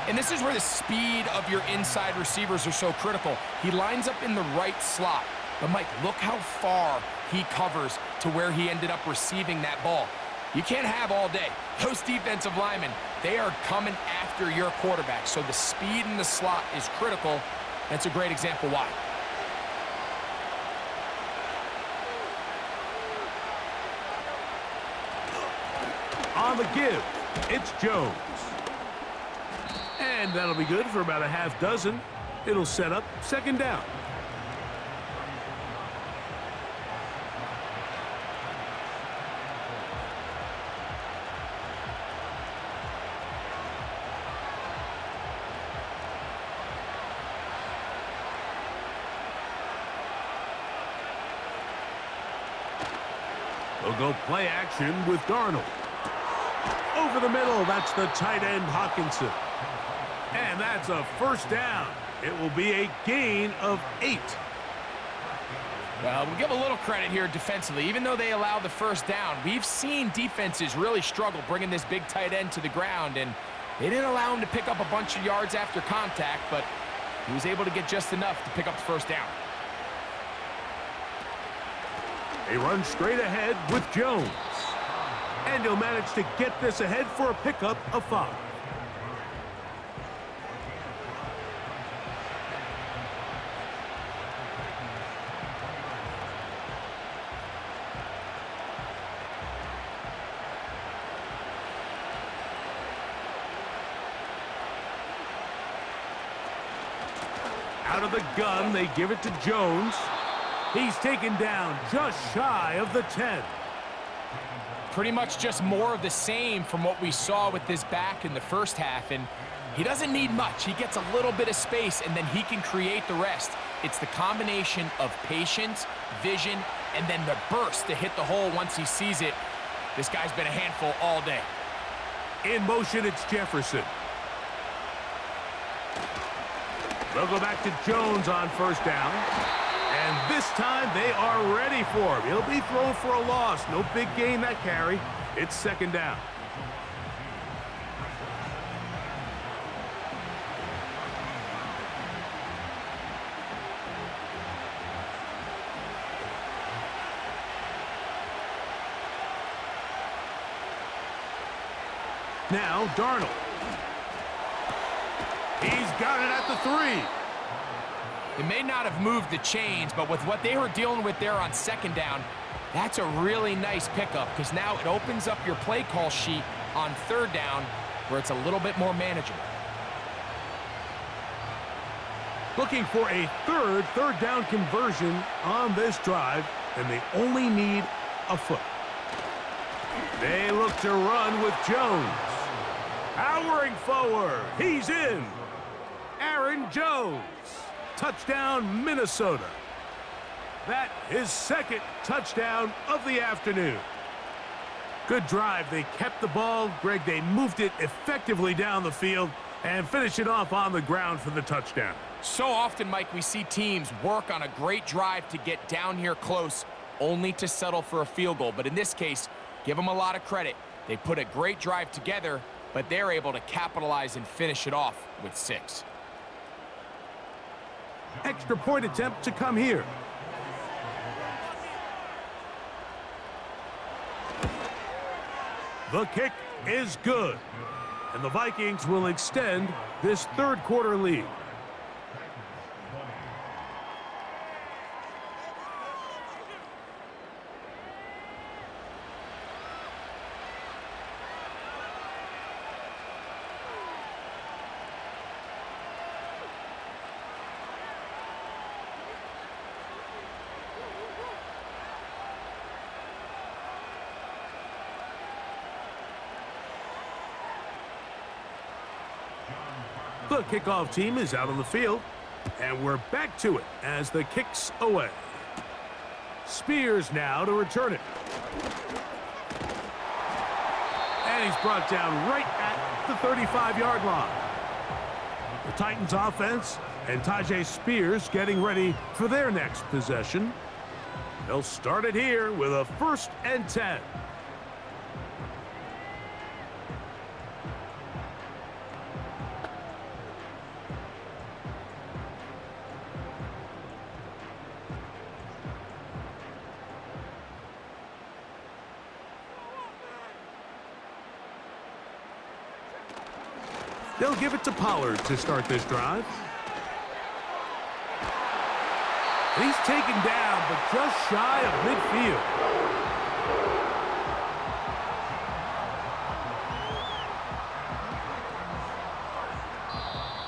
And this is where the speed of your inside receivers are so critical. He lines up in the right slot. But, Mike, look how far he covers to where he ended up receiving that ball. You can't have all day. Those defensive linemen, they are coming after your quarterback. So the speed in the slot is critical. That's a great example why. On the give, it's Jones. And that'll be good for about a half dozen. It'll set up second down. They'll go play action with Darnold. Over the middle, that's the tight end Hawkinson. And that's a first down. It will be a gain of 8. Well, we'll give a little credit here defensively. Even though they allow the first down, we've seen defenses really struggle bringing this big tight end to the ground, and they didn't allow him to pick up a bunch of yards after contact, but he was able to get just enough to pick up the first down. They run straight ahead with Jones. And he'll manage to get this ahead for a pickup of 5. Out of the gun, they give it to Jones. He's taken down just shy of the 10. Pretty much just more of the same from what we saw with this back in the first half, and he doesn't need much. He gets a little bit of space, and then he can create the rest. It's the combination of patience, vision, and then the burst to hit the hole once he sees it. This guy's been a handful all day. In motion, it's Jefferson. They'll go back to Jones on first down. And this time, they are ready for him. He'll be thrown for a loss. No big gain that carry. It's second down. Now, Darnold. He's got it at the 3. It may not have moved the chains, but with what they were dealing with there on second down, that's a really nice pickup because now it opens up your play call sheet on third down where it's a little bit more manageable. Looking for a third down conversion on this drive, and they only need a foot. They look to run with Jones. Powering forward. He's in. Aaron Jones. Touchdown, Minnesota. That is second touchdown of the afternoon. Good drive. They kept the ball. Greg, they moved it effectively down the field and finish it off on the ground for the touchdown. So often, Mike, we see teams work on a great drive to get down here close, only to settle for a field goal. But in this case, give them a lot of credit. They put a great drive together, but they're able to capitalize and finish it off with 6. Extra point attempt to come here. The kick is good. And the Vikings will extend this third quarter lead. The kickoff team is out on the field, and we're back to it as the kick's away. Spears now to return it. And he's brought down right at the 35-yard line. The Titans offense and Tyjae Spears getting ready for their next possession. They'll start it here with a 1st and 10. They'll give it to Pollard to start this drive. And he's taken down, but just shy of midfield.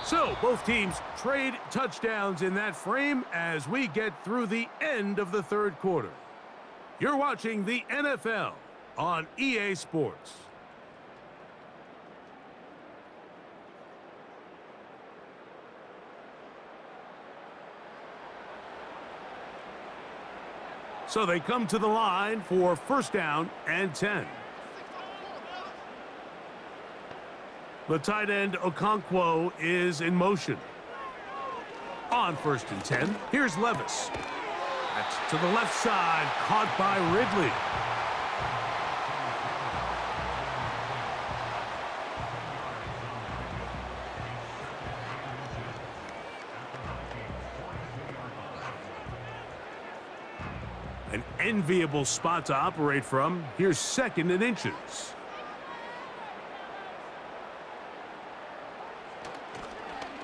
So both teams trade touchdowns in that frame as we get through the end of the third quarter. You're watching the NFL on EA Sports. So they come to the line for 1st down and 10. The tight end Okonkwo is in motion. On 1st and 10, here's Levis. That's to the left side, caught by Ridley. An enviable spot to operate from. Here's 2nd and inches.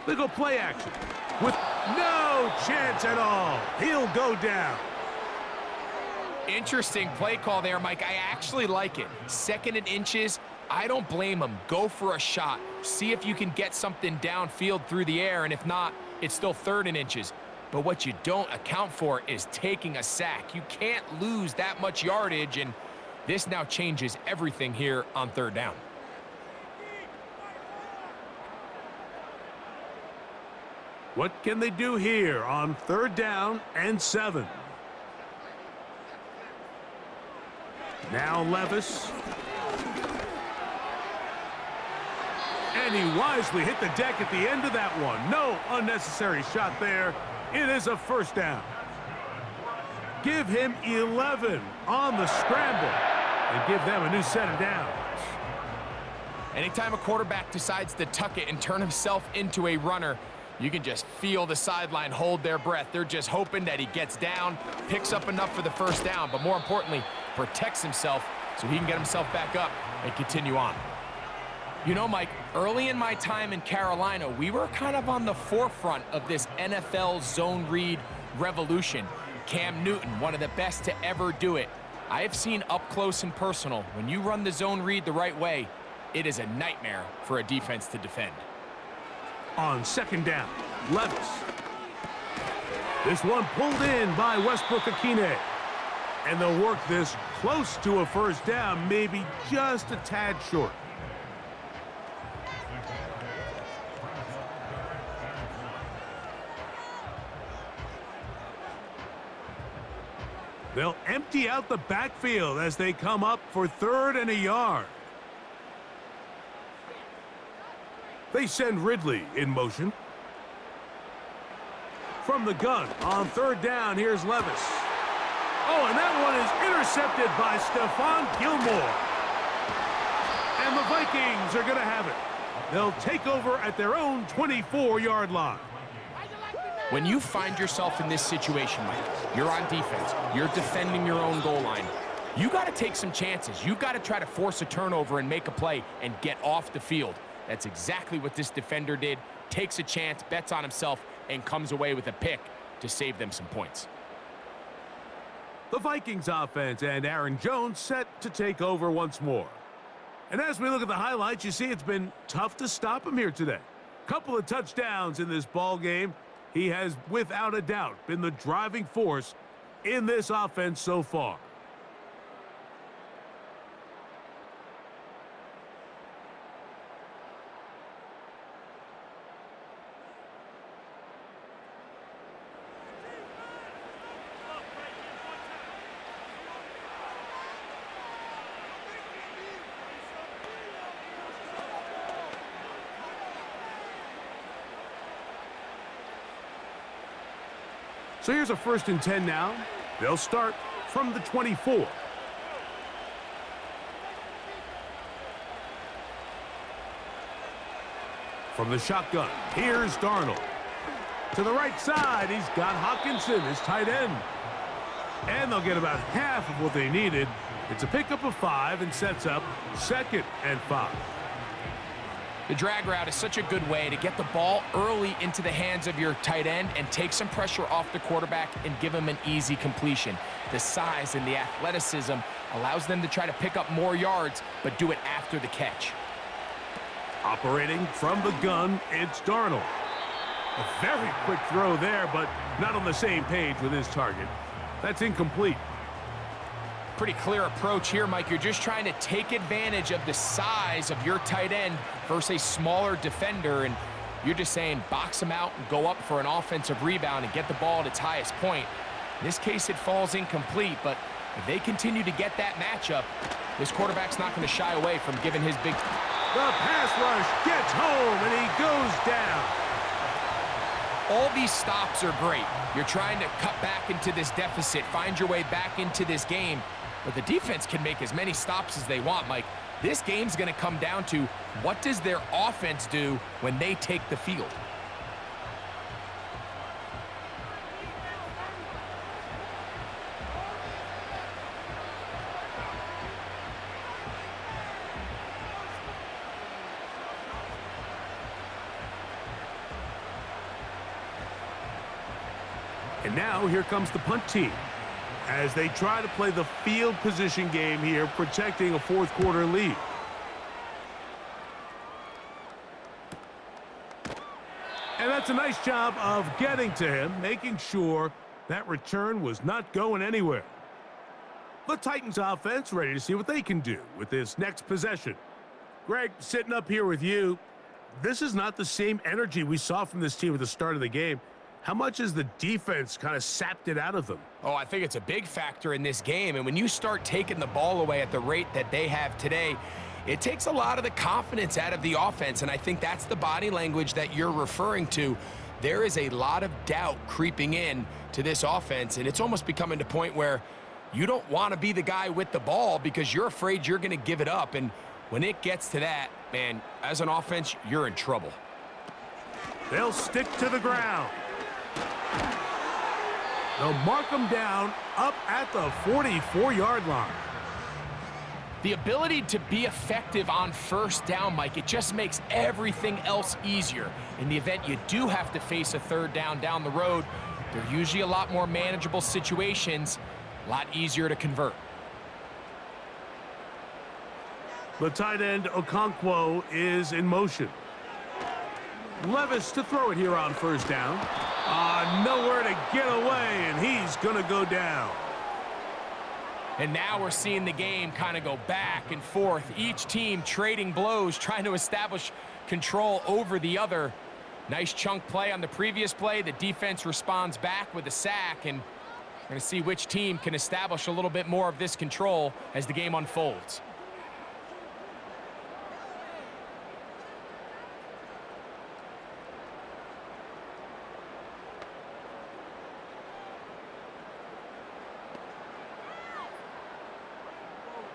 They go play action with no chance at all. He'll go down. Interesting play call there, Mike. I actually like it. 2nd and inches. I don't blame him. Go for a shot. See if you can get something downfield through the air, and if not, it's still 3rd and inches. But what you don't account for is taking a sack. You can't lose that much yardage, and this now changes everything here on 3rd down. What can they do here on 3rd down and 7? Now Levis. And he wisely hit the deck at the end of that one. No unnecessary shot there. It is a 1st down. Give him 11 on the scramble and give them a new set of downs. Anytime a quarterback decides to tuck it and turn himself into a runner, you can just feel the sideline hold their breath. They're just hoping that he gets down, picks up enough for the 1st down, but more importantly, protects himself so he can get himself back up and continue on. You know, Mike, early in my time in Carolina, we were kind of on the forefront of this NFL zone read revolution. Cam Newton, one of the best to ever do it. I have seen up close and personal, when you run the zone read the right way, it is a nightmare for a defense to defend. On 2nd down, Levis. This one pulled in by Westbrook-Akine. And they'll work this close to a 1st down, maybe just a tad short. They'll empty out the backfield as they come up for 3rd and a yard. They send Ridley in motion. From the gun on 3rd down, here's Levis. Oh, and that one is intercepted by Stephon Gilmore. And And the Vikings are going to have it. They'll take over at their own 24-yard line. When you find yourself in this situation, Mike, you're on defense, you're defending your own goal line, you got to take some chances. You got to try to force a turnover and make a play and get off the field. That's exactly what this defender did. Takes a chance, bets on himself, and comes away with a pick to save them some points. The Vikings offense and Aaron Jones set to take over once more. And as we look at the highlights, you see it's been tough to stop him here today. Couple of touchdowns in this ball game. He has, without a doubt, been the driving force in this offense so far. So here's a 1st and 10 now. They'll start from the 24. From the shotgun, here's Darnold. To the right side, he's got Hawkinson, his tight end. And they'll get about half of what they needed. It's a pickup of 5 and sets up 2nd and 5. The drag route is such a good way to get the ball early into the hands of your tight end and take some pressure off the quarterback and give him an easy completion. The size and the athleticism allows them to try to pick up more yards, but do it after the catch. Operating from the gun, it's Darnold. A very quick throw there, but not on the same page with his target. That's incomplete. Pretty clear approach here, Mike. You're just trying to take advantage of the size of your tight end versus a smaller defender, and you're just saying box him out and go up for an offensive rebound and get the ball at its highest point. In this case, it falls incomplete, but if they continue to get that matchup, this quarterback's not going to shy away from giving his big... The pass rush gets home, and he goes down. All these stops are great. You're trying to cut back into this deficit, find your way back into this game. But the defense can make as many stops as they want, Mike. This game's going to come down to what does their offense do when they take the field. And now here comes the punt team as they try to play the field position game here, protecting a 4th quarter lead. And that's a nice job of getting to him, making sure that return was not going anywhere. The Titans offense ready to see what they can do with this next possession. Greg, sitting up here with you, this is not the same energy we saw from this team at the start of the game. How much has the defense kind of sapped it out of them? Oh, I think it's a big factor in this game. And when you start taking the ball away at the rate that they have today, it takes a lot of the confidence out of the offense. And I think that's the body language that you're referring to. There is a lot of doubt creeping in to this offense. And it's almost becoming to the point where you don't want to be the guy with the ball because you're afraid you're going to give it up. And when it gets to that, man, as an offense, you're in trouble. They'll stick to the ground. They'll mark them down up at the 44-yard line. The ability to be effective on 1st down, Mike, it just makes everything else easier. In the event you do have to face a 3rd down the road, they're usually a lot more manageable situations, a lot easier to convert. The tight end Okonkwo is in motion. Levis to throw it here on 1st down. Nowhere to get away, and he's going to go down. And now we're seeing the game kind of go back and forth. Each team trading blows, trying to establish control over the other. Nice chunk play on the previous play. The defense responds back with a sack, and we're going to see which team can establish a little bit more of this control as the game unfolds.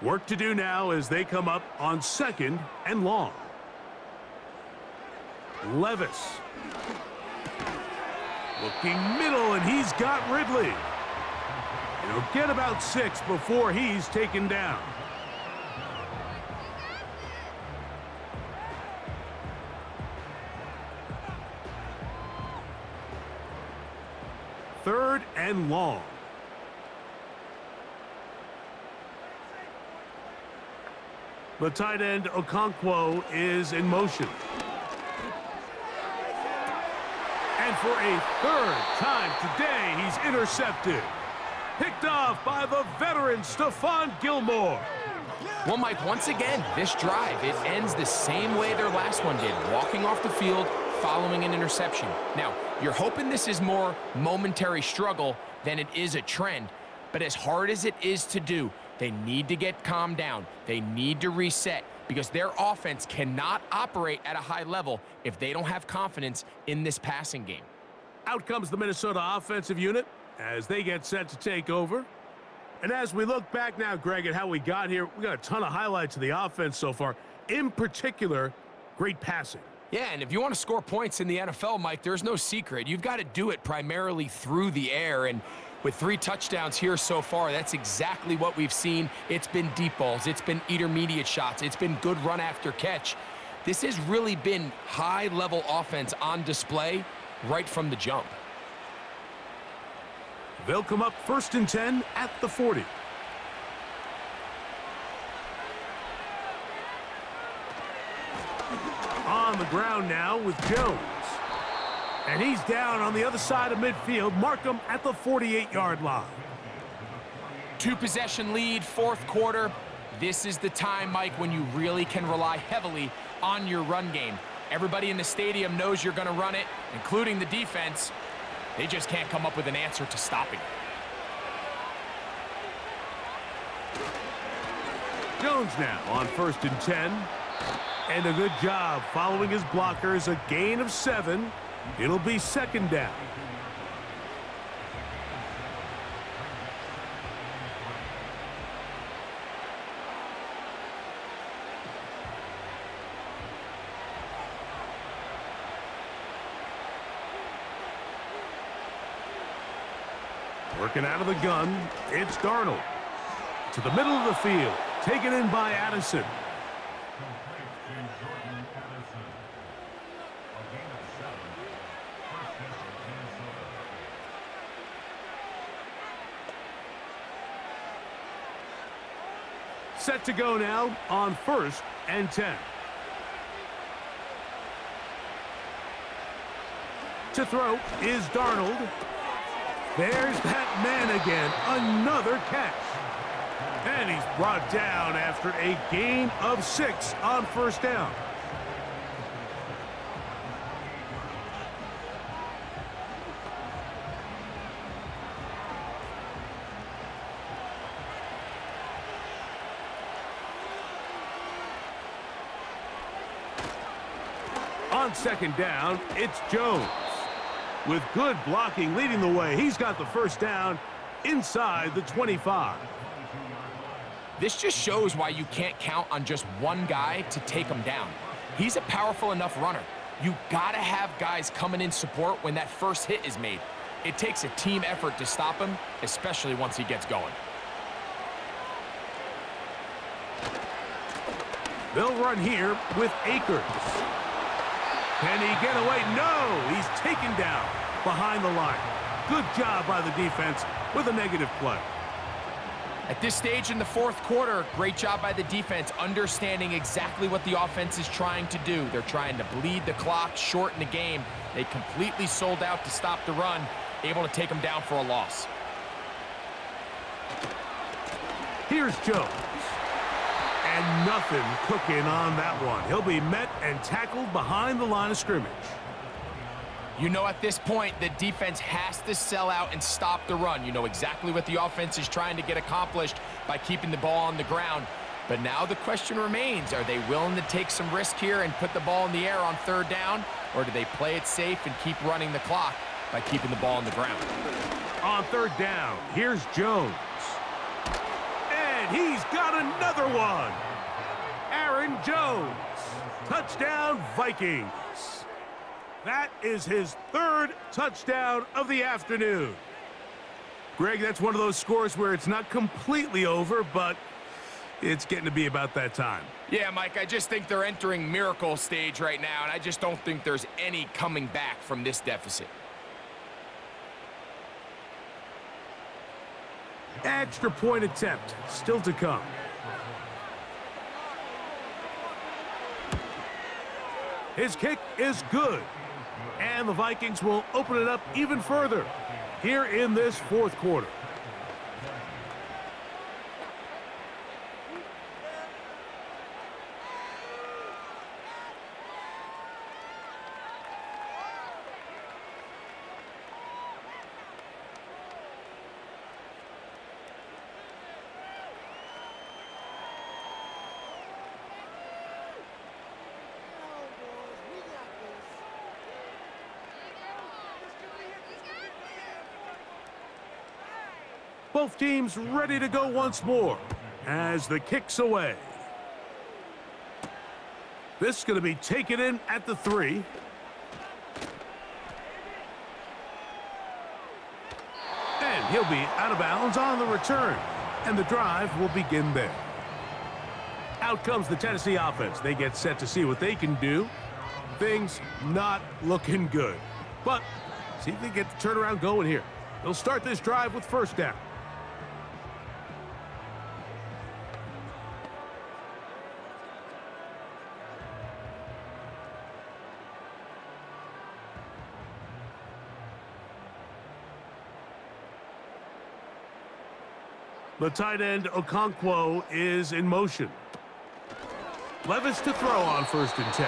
Work to do now as they come up on 2nd and long. Levis. Looking middle, and he's got Ridley. He'll get about 6 before he's taken down. Third and long. The tight end, Okonkwo, is in motion. And for a 3rd time today, he's intercepted. Picked off by the veteran, Stephon Gilmore. Well, Mike, once again, this drive, it ends the same way their last one did, walking off the field, following an interception. Now, you're hoping this is more momentary struggle than it is a trend, but as hard as it is to do, they need to get calmed down. They need to reset because their offense cannot operate at a high level if they don't have confidence in this passing game. Out comes the Minnesota offensive unit as they get set to take over. And as we look back now, Greg, at how we got here, we got a ton of highlights of the offense so far. In particular, great passing. Yeah, and if you want to score points in the NFL, Mike, there's no secret. You've got to do it primarily through the air, and with 3 touchdowns here so far, that's exactly what we've seen. It's been deep balls. It's been intermediate shots. It's been good run after catch. This has really been high-level offense on display right from the jump. They'll come up 1st and 10 at the 40. On the ground now with Jones. And he's down on the other side of midfield. Mark him at the 48-yard line. 2-possession lead, 4th quarter. This is the time, Mike, when you really can rely heavily on your run game. Everybody in the stadium knows you're going to run it, including the defense. They just can't come up with an answer to stopping it. Jones now on 1st and 10. And a good job following his blockers. A gain of 7. It'll be 2nd down. Working out of the gun, it's Darnold. To the middle of the field, taken in by Addison. Set to go now on 1st and 10. To throw is Darnold. There's that man again. Another catch. And he's brought down after a gain of 6 on 1st down. On 2nd down, it's Jones. With good blocking leading the way, he's got the 1st down inside the 25. This just shows why you can't count on just one guy to take him down. He's a powerful enough runner. You gotta have guys coming in support when that first hit is made. It takes a team effort to stop him, especially once he gets going. They'll run here with Akers. Can he get away? No, he's taken down behind the line. Good job by the defense with a negative play. At this stage in the 4th quarter, great job by the defense, understanding exactly what the offense is trying to do. They're trying to bleed the clock, shorten the game. They completely sold out to stop the run, able to take them down for a loss. Here's Jones. And nothing cooking on that one. He'll be met and tackled behind the line of scrimmage. You know, at this point, the defense has to sell out and stop the run. You know exactly what the offense is trying to get accomplished by keeping the ball on the ground. But now the question remains, are they willing to take some risk here and put the ball in the air on 3rd down? Or do they play it safe and keep running the clock by keeping the ball on the ground? On 3rd down, here's Jones. And And he's got another one. Aaron Jones. Touchdown, Vikings. That is his third touchdown of the afternoon. Greg, that's one of those scores where it's not completely over, but it's getting to be about that time. Yeah, Mike, I just think they're entering miracle stage right now, and I just don't think there's any coming back from this deficit. Extra point attempt still to come. His kick is good. And the Vikings will open it up even further here in this fourth quarter. Both teams ready to go once more as the kick's away. This is going to be taken in at the 3. And he'll be out of bounds on the return. And the drive will begin there. Out comes the Tennessee offense. They get set to see what they can do. Things not looking good. But see if they get the turnaround going here. They'll start this drive with first down. The tight end, Okonkwo, is in motion. Levis to throw on 1st and 10.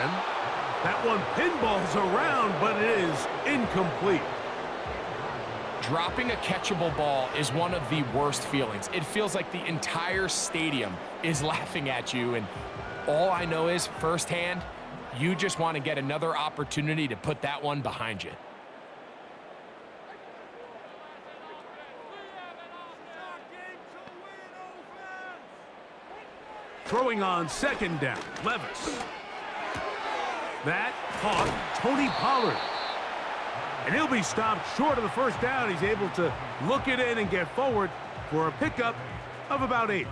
That one pinballs around, but it is incomplete. Dropping a catchable ball is one of the worst feelings. It feels like the entire stadium is laughing at you, and all I know is firsthand, you just want to get another opportunity to put that one behind you. Throwing on 2nd down, Levis. That caught Tony Pollard. And he'll be stopped short of the first down. He's able to look it in and get forward for a pickup of about 8.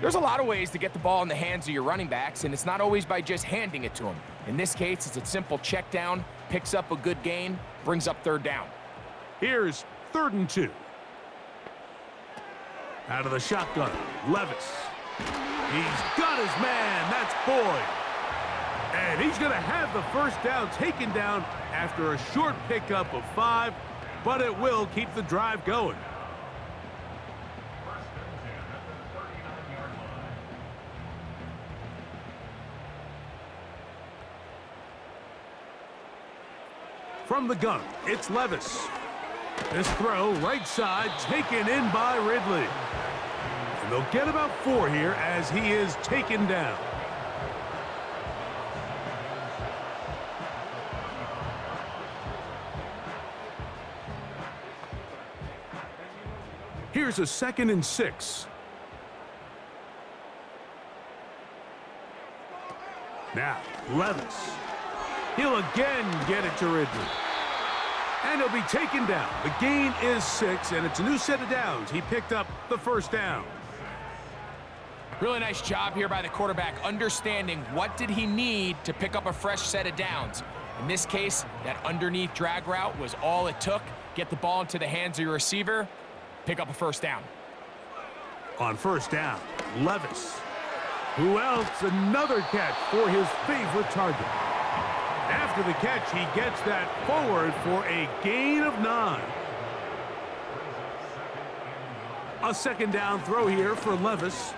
There's a lot of ways to get the ball in the hands of your running backs, and it's not always by just handing it to them. In this case, it's a simple check down, picks up a good gain, brings up 3rd down. Here's 3rd and 2. Out of the shotgun, Levis. He's got his man. That's Boyd. And he's going to have the first down taken down after a short pickup of 5, but it will keep the drive going. From the gun, it's Levis. This throw right side taken in by Ridley. And they'll get about 4 here as he is taken down. Here's a 2nd and 6. Now, Levis. He'll again get it to Ridley. And he'll be taken down. The gain is 6, and it's a new set of downs. He picked up the first down. Really nice job here by the quarterback, understanding what did he need to pick up a fresh set of downs. In this case, that underneath drag route was all it took. Get the ball into the hands of your receiver, pick up a first down. On first down, Levis. Who else? Another catch for his favorite target. After the catch, he gets that forward for a gain of 9. A 2nd down throw here for Levis.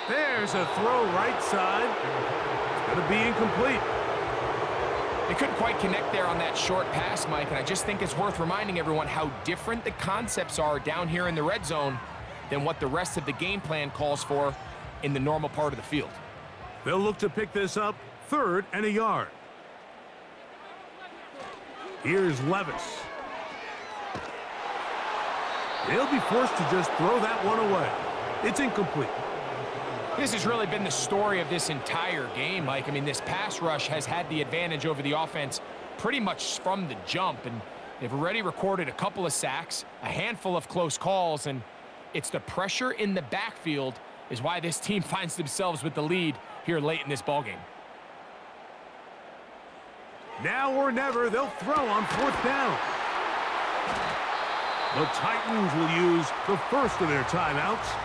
There's a throw right side. It's going to be incomplete. They couldn't quite connect there on that short pass, Mike, and I just think it's worth reminding everyone how different the concepts are down here in the red zone than what the rest of the game plan calls for in the normal part of the field. They'll look to pick this up 3rd and a yard. Here's Levis. They'll be forced to just throw that one away. It's incomplete. This has really been the story of this entire game, Mike. I mean, this pass rush has had the advantage over the offense pretty much from the jump, and they've already recorded a couple of sacks, a handful of close calls, and it's the pressure in the backfield is why this team finds themselves with the lead here late in this ballgame. Now or never, they'll throw on 4th down. The Titans will use the first of their timeouts,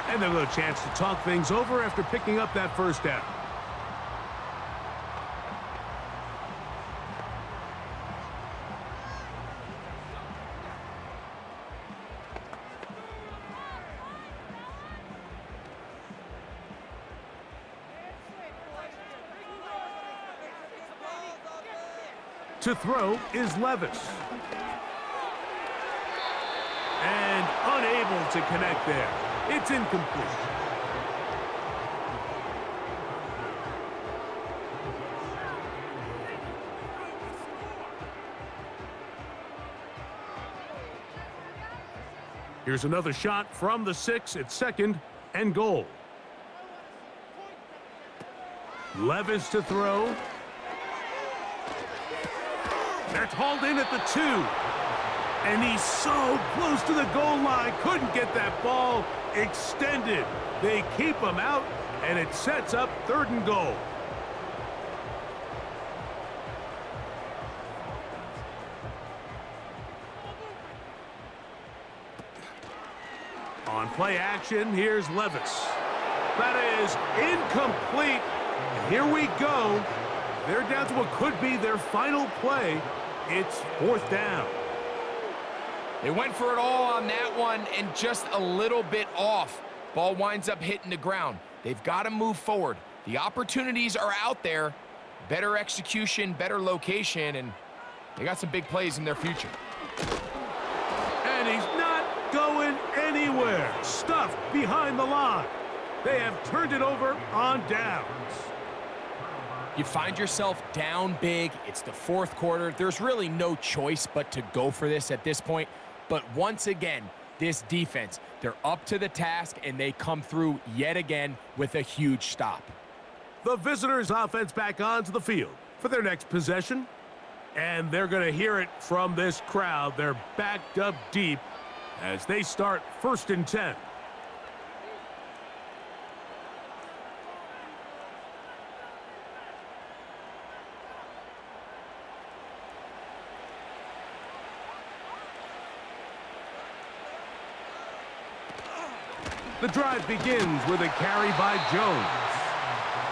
and they'll get a chance to talk things over after picking up that 1st down. To throw is Levis. And unable to connect there. It's incomplete. Here's another shot from the 6 at 2nd and goal. Levis to throw. That's hauled in at the 2. And he's so close to the goal line. Couldn't get that ball extended. They keep him out, and it sets up 3rd and goal. On play action, here's Levis. That is incomplete. And here we go. They're down to what could be their final play. It's 4th down. They went for it all on that one and just a little bit off. Ball winds up hitting the ground. They've got to move forward. The opportunities are out there. Better execution, better location, and they got some big plays in their future. And he's not going anywhere. Stuffed behind the line. They have turned it over on downs. You find yourself down big. It's the 4th quarter. There's really no choice but to go for this at this point. But once again, this defense, they're up to the task, and they come through yet again with a huge stop. The visitors' offense back onto the field for their next possession. And they're going to hear it from this crowd. They're backed up deep as they start 1st and 10. The drive begins with a carry by Jones.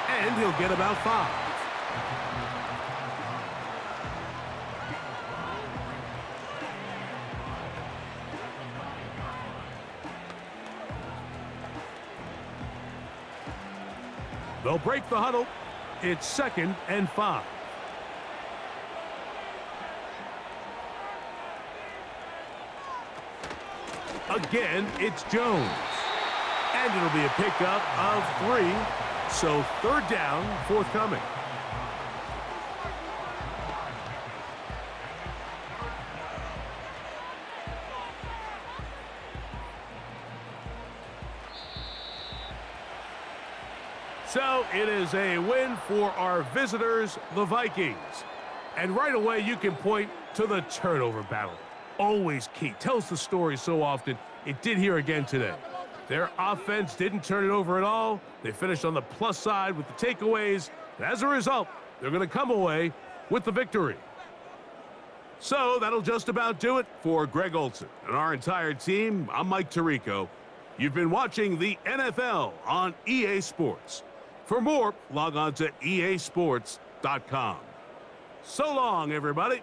And he'll get about 5. They'll break the huddle. It's 2nd and 5. Again, it's Jones. And it'll be a pickup of 3. So 3rd down forthcoming. So it is a win for our visitors, the Vikings. And right away, you can point to the turnover battle. Always key. Tells the story so often. It did here again today. Their offense didn't turn it over at all. They finished on the plus side with the takeaways. And as a result, they're going to come away with the victory. So that'll just about do it for Greg Olson and our entire team. I'm Mike Tirico. You've been watching the NFL on EA Sports. For more, log on to easports.com. So long, everybody.